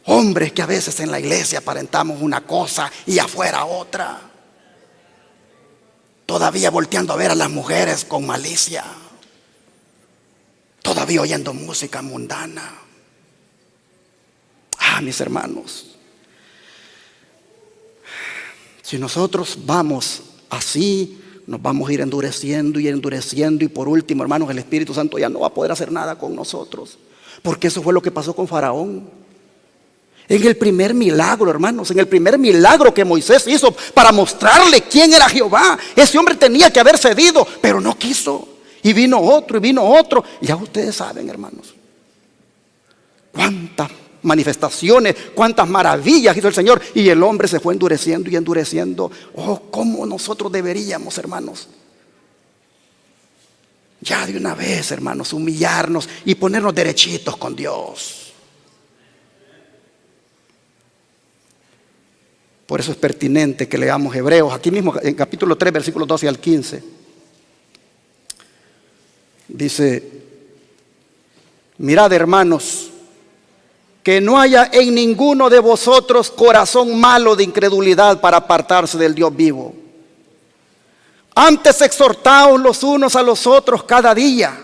Hombres que a veces en la iglesia aparentamos una cosa y afuera otra. Todavía volteando a ver a las mujeres con malicia. Todavía oyendo música mundana. Ah, mis hermanos, si nosotros vamos así, nos vamos a ir endureciendo y endureciendo, y por último, hermanos, el Espíritu Santo ya no va a poder hacer nada con nosotros, porque eso fue lo que pasó con Faraón. En el primer milagro, hermanos, en el primer milagro que Moisés hizo para mostrarle quién era Jehová, ese hombre tenía que haber cedido, pero no quiso. Y vino otro, y vino otro. Ya ustedes saben, hermanos, cuántas manifestaciones, cuántas maravillas hizo el Señor, y el hombre se fue endureciendo y endureciendo. Oh, cómo nosotros deberíamos, hermanos, ya de una vez, hermanos, humillarnos y ponernos derechitos con Dios. Por eso es pertinente que leamos Hebreos, aquí mismo en capítulo 3, versículos 12 al 15. Dice: mirad, hermanos, que no haya en ninguno de vosotros corazón malo de incredulidad para apartarse del Dios vivo. Antes exhortaos los unos a los otros cada día,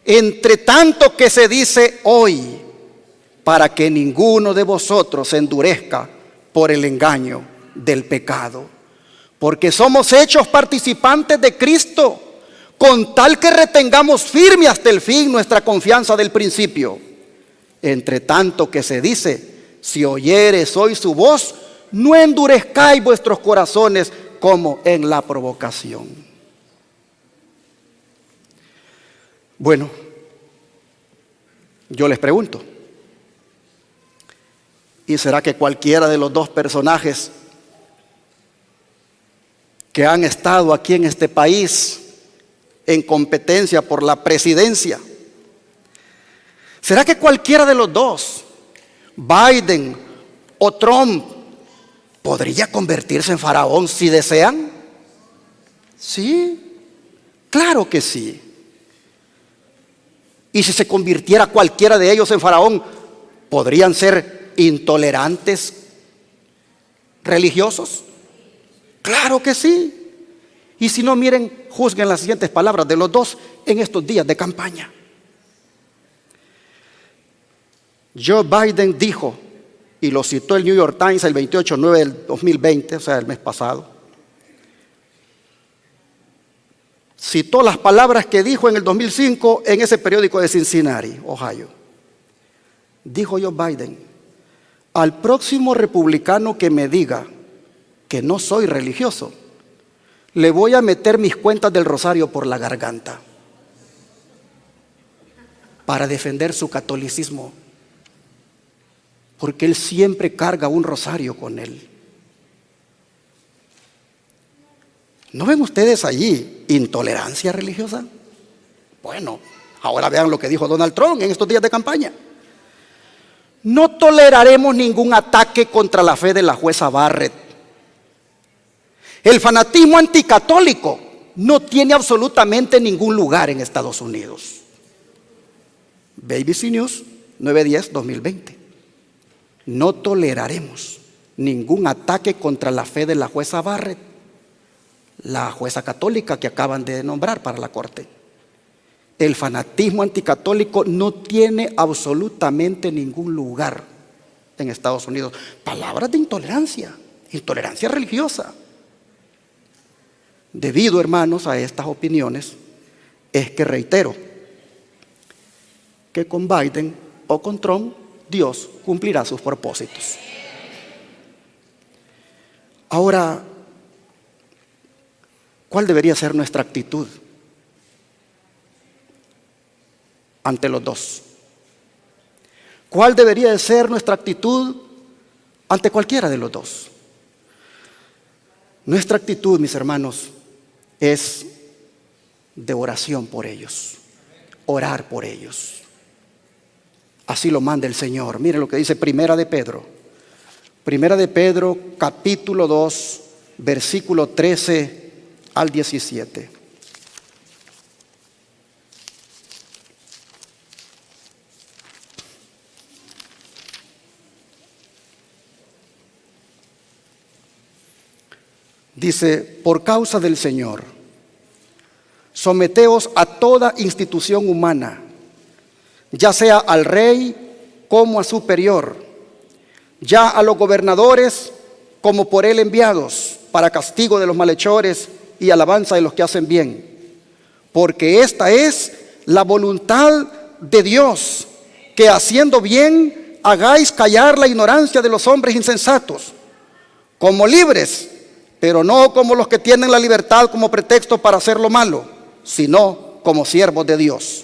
entre tanto que se dice hoy, para que ninguno de vosotros se endurezca por el engaño del pecado. Porque somos hechos participantes de Cristo, con tal que retengamos firme hasta el fin nuestra confianza del principio. Entre tanto que se dice, si oyereis hoy su voz, no endurezcáis vuestros corazones como en la provocación. Bueno, yo les pregunto, ¿y será que cualquiera de los dos personajes que han estado aquí en este país en competencia por la presidencia, será que cualquiera de los dos, Biden o Trump, podría convertirse en faraón si desean? Sí, claro que sí. Y si se convirtiera cualquiera de ellos en faraón, ¿podrían ser intolerantes religiosos? Claro que sí. Y si no, miren, juzguen las siguientes palabras de los dos en estos días de campaña. Joe Biden dijo, y lo citó el New York Times el 28/9 del 2020, o sea, el mes pasado. Citó las palabras que dijo en el 2005 en ese periódico de Cincinnati, Ohio. Dijo Joe Biden: al próximo republicano que me diga que no soy religioso, le voy a meter mis cuentas del rosario por la garganta para defender su catolicismo, porque él siempre carga un rosario con él. ¿No ven ustedes allí intolerancia religiosa? Bueno, ahora vean lo que dijo Donald Trump en estos días de campaña. No toleraremos ningún ataque contra la fe de la jueza Barrett. El fanatismo anticatólico no tiene absolutamente ningún lugar en Estados Unidos. BBC News 9/10/2020. No toleraremos ningún ataque contra la fe de la jueza Barrett, la jueza católica que acaban de nombrar para la corte. El fanatismo anticatólico no tiene absolutamente ningún lugar en Estados Unidos. Palabras de intolerancia, intolerancia religiosa. Debido, hermanos, a estas opiniones, es que reitero que con Biden o con Trump, Dios cumplirá sus propósitos. Ahora, ¿cuál debería ser nuestra actitud ante los dos? ¿Cuál debería de ser nuestra actitud ante cualquiera de los dos? Nuestra actitud, mis hermanos, es de oración por ellos, orar por ellos. Así lo manda el Señor. Miren lo que dice Primera de Pedro. Primera de Pedro, capítulo 2, versículo 13 al 17. Dice: por causa del Señor, someteos a toda institución humana, ya sea al rey como a superior, ya a los gobernadores como por él enviados, para castigo de los malhechores y alabanza de los que hacen bien. Porque esta es la voluntad de Dios, que haciendo bien hagáis callar la ignorancia de los hombres insensatos, como libres, pero no como los que tienen la libertad como pretexto para hacer lo malo, sino como siervos de Dios.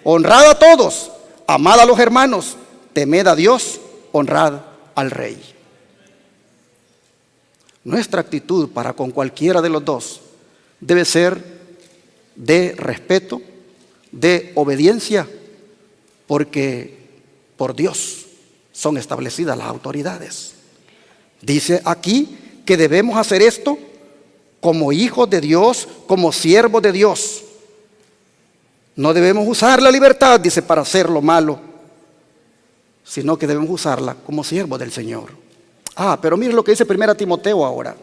Honrad a todos, amad a los hermanos, temed a Dios, honrad al rey. Nuestra actitud para con cualquiera de los dos debe ser de respeto, de obediencia, porque por Dios son establecidas las autoridades. Dice aquí que debemos hacer esto como hijos de Dios, como siervos de Dios. No debemos usar la libertad, dice, para hacer lo malo, sino que debemos usarla como siervos del Señor. Pero miren lo que dice 1 Timoteo ahora.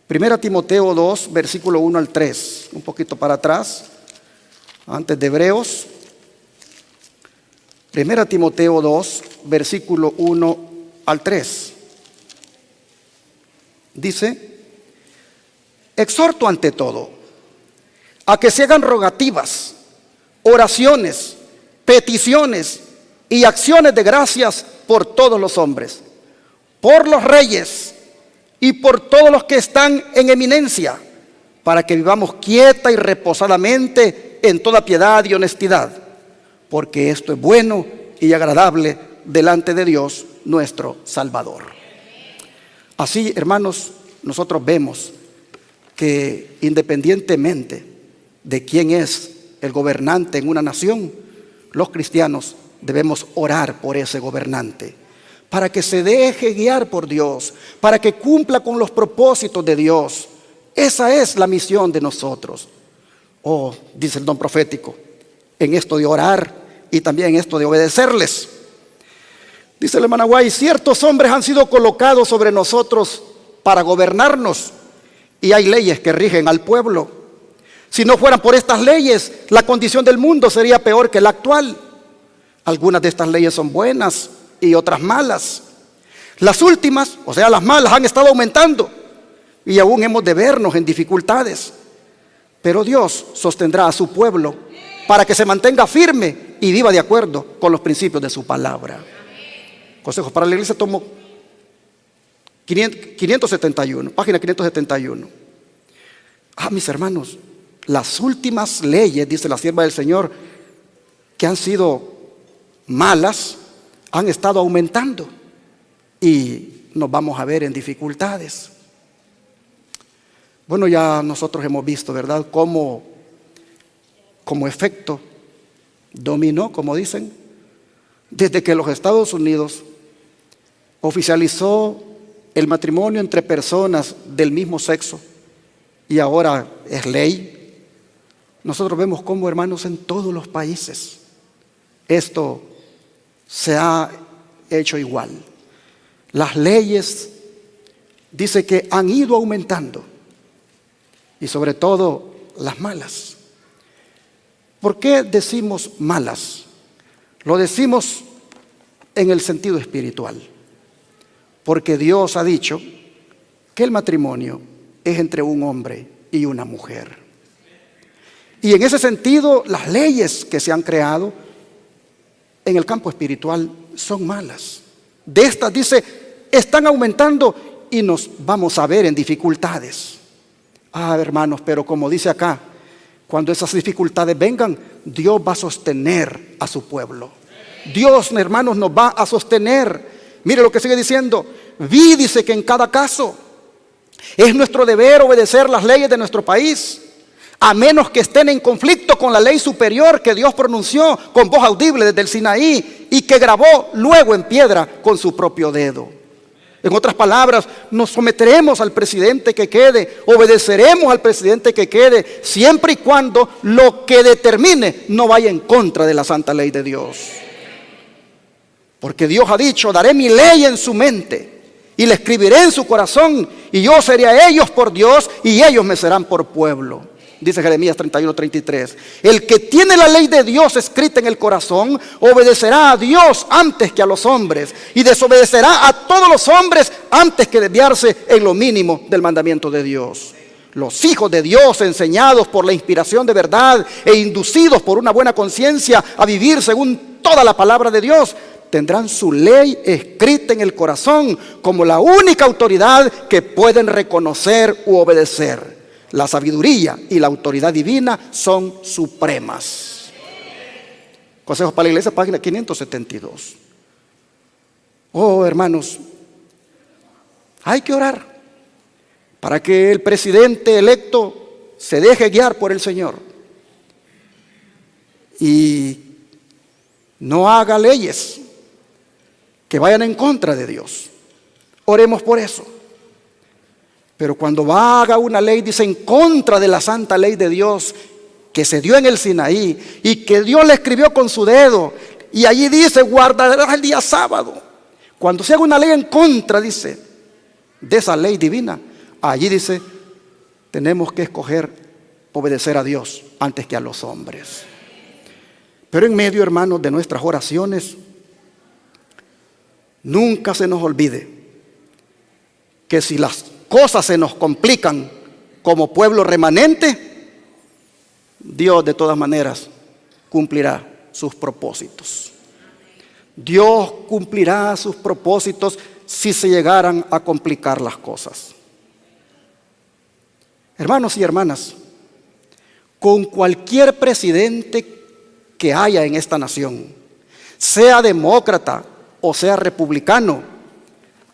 1 Timoteo 2, versículo 1 al 3. Un poquito para atrás, antes de Hebreos. 1 Timoteo 2, versículo 1 al 3. Dice: exhorto ante todo a que se hagan rogativas, oraciones, peticiones y acciones de gracias por todos los hombres, por los reyes y por todos los que están en eminencia, para que vivamos quieta y reposadamente en toda piedad y honestidad, porque esto es bueno y agradable delante de Dios nuestro Salvador. Así, hermanos, nosotros vemos que independientemente de quién es el gobernante en una nación, los cristianos debemos orar por ese gobernante, para que se deje guiar por Dios, para que cumpla con los propósitos de Dios. Esa es la misión de nosotros. Dice el don profético, en esto de orar y también en esto de obedecerles. Dice el hermano Guay: ciertos hombres han sido colocados sobre nosotros para gobernarnos, y hay leyes que rigen al pueblo. Si no fueran por estas leyes, la condición del mundo sería peor que la actual. Algunas de estas leyes son buenas y otras malas. Las últimas, o sea, las malas, han estado aumentando y aún hemos de vernos en dificultades. Pero Dios sostendrá a su pueblo para que se mantenga firme y viva de acuerdo con los principios de su palabra. Consejos para la Iglesia, tomo 571, página 571. Mis hermanos, las últimas leyes, dice la sierva del Señor, que han sido malas, han estado aumentando y nos vamos a ver en dificultades. Bueno, ya nosotros hemos visto, ¿verdad?, cómo como efecto dominó, como dicen, desde que los Estados Unidos oficializó el matrimonio entre personas del mismo sexo y ahora es ley. Nosotros vemos cómo, hermanos, en todos los países esto se ha hecho igual. Las leyes, dice que han ido aumentando, y sobre todo las malas. ¿Por qué decimos malas? Lo decimos en el sentido espiritual, porque Dios ha dicho que el matrimonio es entre un hombre y una mujer. Y en ese sentido, las leyes que se han creado en el campo espiritual son malas. De estas, dice, están aumentando y nos vamos a ver en dificultades. Hermanos, pero como dice acá, cuando esas dificultades vengan, Dios va a sostener a su pueblo. Dios, hermanos, nos va a sostener. Mire lo que sigue diciendo. Vi, dice, que en cada caso es nuestro deber obedecer las leyes de nuestro país, a menos que estén en conflicto con la ley superior que Dios pronunció con voz audible desde el Sinaí y que grabó luego en piedra con su propio dedo. En otras palabras, nos someteremos al presidente que quede, obedeceremos al presidente que quede, siempre y cuando lo que determine no vaya en contra de la santa ley de Dios. Porque Dios ha dicho, daré mi ley en su mente y la escribiré en su corazón, y yo seré a ellos por Dios y ellos me serán por pueblo. Dice Jeremías 31:33. El que tiene la ley de Dios escrita en el corazón obedecerá a Dios antes que a los hombres, y desobedecerá a todos los hombres antes que desviarse en lo mínimo del mandamiento de Dios. Los hijos de Dios, enseñados por la inspiración de verdad e inducidos por una buena conciencia a vivir según toda la palabra de Dios, tendrán su ley escrita en el corazón como la única autoridad que pueden reconocer u obedecer. La sabiduría y la autoridad divina son supremas. Consejos para la Iglesia, página 572. Oh, hermanos, hay que orar para que el presidente electo se deje guiar por el Señor y no haga leyes que vayan en contra de Dios. Oremos por eso. Pero cuando haga una ley, dice, en contra de la santa ley de Dios que se dio en el Sinaí y que Dios le escribió con su dedo, y allí dice, guardarás el día sábado. Cuando se haga una ley en contra, dice, de esa ley divina, allí dice, tenemos que escoger obedecer a Dios antes que a los hombres. Pero en medio, hermanos, de nuestras oraciones, nunca se nos olvide que si las cosas se nos complican como pueblo remanente, Dios de todas maneras cumplirá sus propósitos. Dios cumplirá sus propósitos si se llegaran a complicar las cosas. Hermanos y hermanas, con cualquier presidente que haya en esta nación, sea demócrata o sea republicano,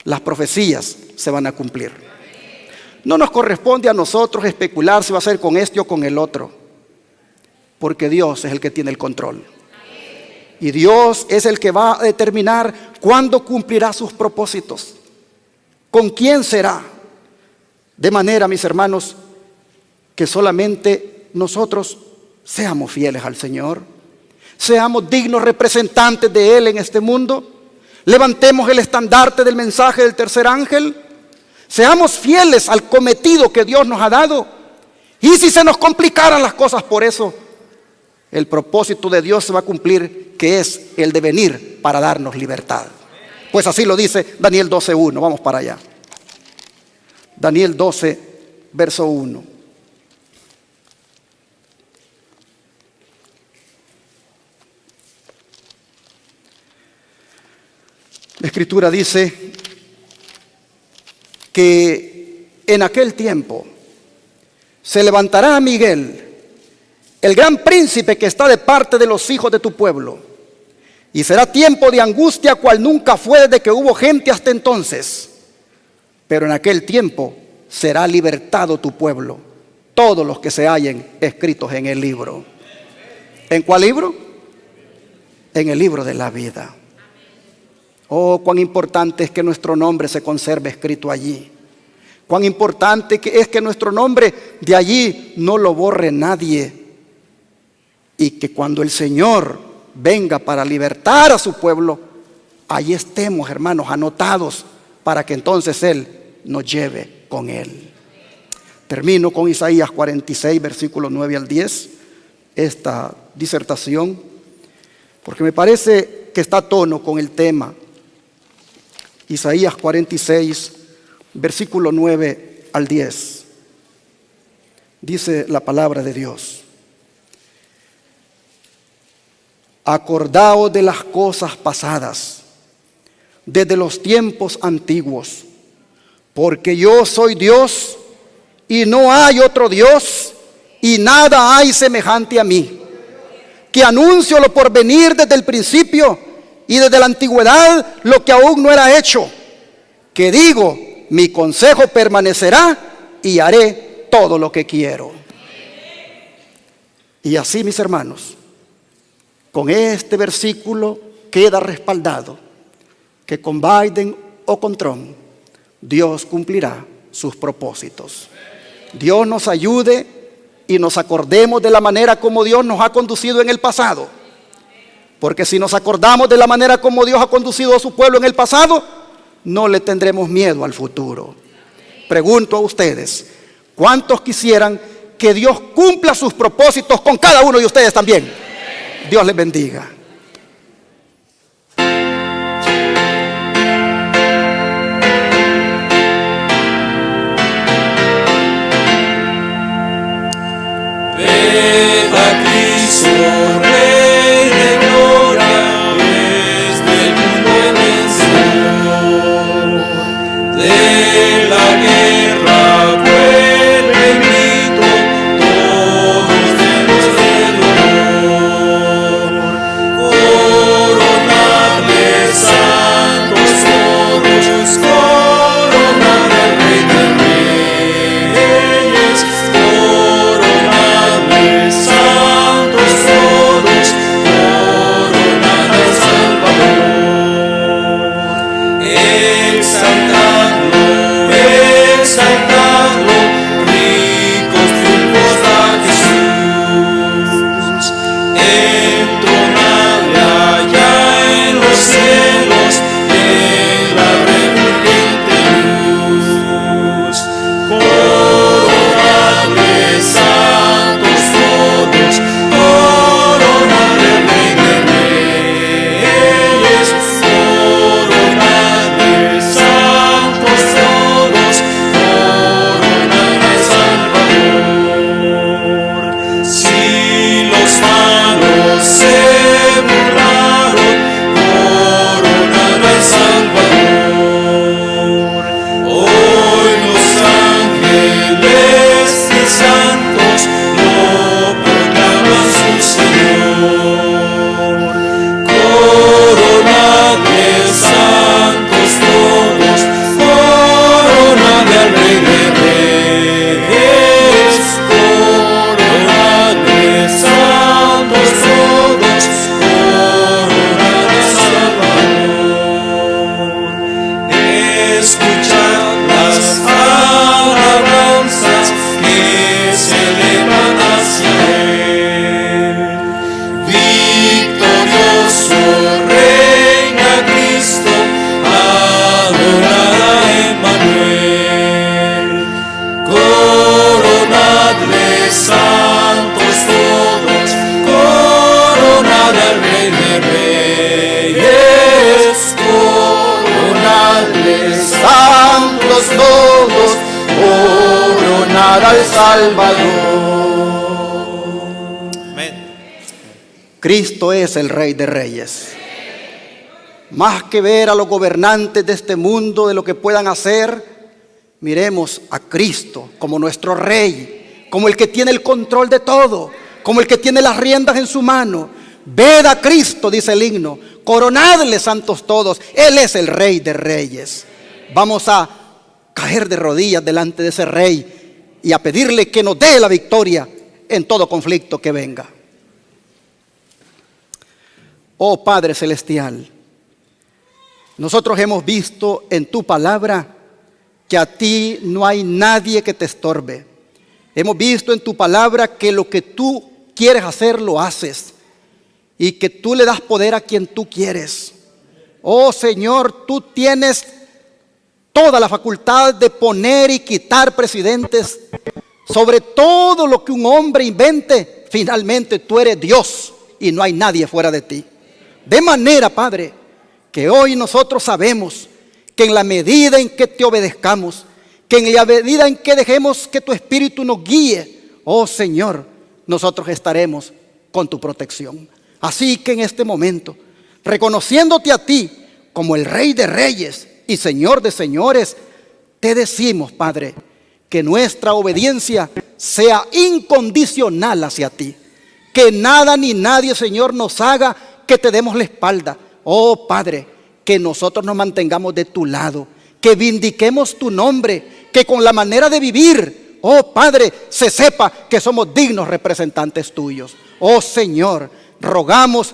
las profecías se van a cumplir. No nos corresponde a nosotros especular si va a ser con este o con el otro, porque Dios es el que tiene el control. Y Dios es el que va a determinar cuándo cumplirá sus propósitos, con quién será. De manera, mis hermanos, que solamente nosotros seamos fieles al Señor, seamos dignos representantes de Él en este mundo, levantemos el estandarte del mensaje del tercer ángel, seamos fieles al cometido que Dios nos ha dado. Y si se nos complicaran las cosas por eso, el propósito de Dios se va a cumplir, que es el de venir para darnos libertad. Pues así lo dice Daniel 12:1. Vamos para allá. Daniel 12, verso 1. La Escritura dice que en aquel tiempo se levantará Miguel, el gran príncipe que está de parte de los hijos de tu pueblo, y será tiempo de angustia cual nunca fue desde que hubo gente hasta entonces, pero en aquel tiempo será libertado tu pueblo, todos los que se hallen escritos en el libro. ¿En cuál libro? En el libro de la vida. Oh, cuán importante es que nuestro nombre se conserve escrito allí. Cuán importante es que nuestro nombre de allí no lo borre nadie. Y que cuando el Señor venga para libertar a su pueblo, allí estemos, hermanos, anotados para que entonces Él nos lleve con Él. Termino con Isaías 46, versículos 9 al 10, esta disertación, porque me parece que está a tono con el tema. Isaías 46, versículo 9 al 10. Dice la palabra de Dios: acordaos de las cosas pasadas, desde los tiempos antiguos, porque yo soy Dios y no hay otro Dios, y nada hay semejante a mí, que anuncio lo por venir desde el principio y desde la antigüedad lo que aún no era hecho, que digo, mi consejo permanecerá y haré todo lo que quiero. Y así, mis hermanos, con este versículo queda respaldado que con Biden o con Trump, Dios cumplirá sus propósitos. Dios nos ayude y nos acordemos de la manera como Dios nos ha conducido en el pasado. Porque si nos acordamos de la manera como Dios ha conducido a su pueblo en el pasado, no le tendremos miedo al futuro. Pregunto a ustedes, ¿cuántos quisieran que Dios cumpla sus propósitos con cada uno de ustedes también? Dios les bendiga. Ved a Cristo, Rey de gloria, desde el mundo vencedor. De la guerra vuelve el grito, todos llenos de dolor. Coronadle santos todos, coronad al Rey de reyes, coronadle santos todos, coronad al Salvador. Exaltadlo, exaltadlo, ricos triunfos da Jesús. Entonadle allá en los cielos, en la refulgente luz. Coronadle santos todos, coronadle al Rey de reyes, coronadle santos todos, coronadle al Salvador. Si los malos se burlaron, coronad al Salvador. Hoy los ángeles y santos lo proclaman su Señor. Coronadle santos todos, coronadle al Rey de reyes, coronadle santos todos, coronadle al Salvador. Escuchad las alabanzas que se elevan hacia Él. Victorioso reina Cristo, adorad a Emmanuel. Coronadle santos todos, coronad al Rey de reyes, coronadle Santos todos, coronad al Salvador. Amén. Cristo es el Rey de Reyes. Más que ver a los gobernantes de este mundo de lo que puedan hacer, miremos a Cristo como nuestro Rey, como el que tiene el control de todo, como el que tiene las riendas en su mano. Ved a Cristo, dice el himno, coronadle santos todos, Él es el Rey de Reyes. Vamos a caer de rodillas delante de ese rey y a pedirle que nos dé la victoria en todo conflicto que venga. Oh Padre Celestial, nosotros hemos visto en tu palabra que a ti no hay nadie que te estorbe. Hemos visto en tu palabra que lo que tú quieres hacer lo haces y que tú le das poder a quien tú quieres. Oh Señor, tú tienes toda la facultad de poner y quitar presidentes. Sobre todo lo que un hombre invente, finalmente tú eres Dios y no hay nadie fuera de ti. De manera, Padre, que hoy nosotros sabemos que en la medida en que te obedezcamos, que en la medida en que dejemos que tu Espíritu nos guíe, oh Señor, nosotros estaremos con tu protección. Así que en este momento, reconociéndote a ti como el Rey de Reyes y Señor de Señores, te decimos, Padre, que nuestra obediencia sea incondicional hacia ti. Que nada ni nadie, Señor, nos haga que te demos la espalda. Oh Padre, que nosotros nos mantengamos de tu lado, que vindiquemos tu nombre, que con la manera de vivir, oh Padre, se sepa que somos dignos representantes tuyos. Oh Señor, rogamos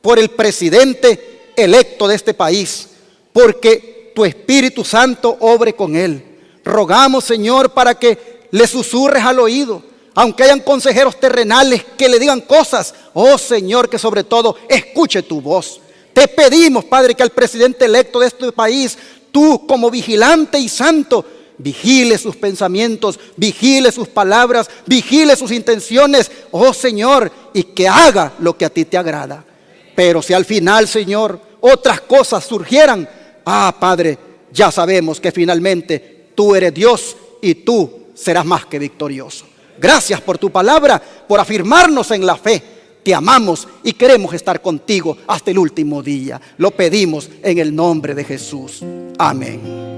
por el presidente electo de este país, porque tu Espíritu Santo obre con él. Rogamos, Señor, para que le susurres al oído, aunque hayan consejeros terrenales que le digan cosas. Oh Señor, que sobre todo escuche tu voz. Te pedimos, Padre, que al presidente electo de este país, tú como vigilante y santo, vigile sus pensamientos, vigile sus palabras, vigile sus intenciones, oh Señor, y que haga lo que a ti te agrada. Pero si al final, Señor, otras cosas surgieran, Padre, ya sabemos que finalmente tú eres Dios y tú serás más que victorioso. Gracias por tu palabra, por afirmarnos en la fe. Te amamos y queremos estar contigo hasta el último día. Lo pedimos en el nombre de Jesús. Amén.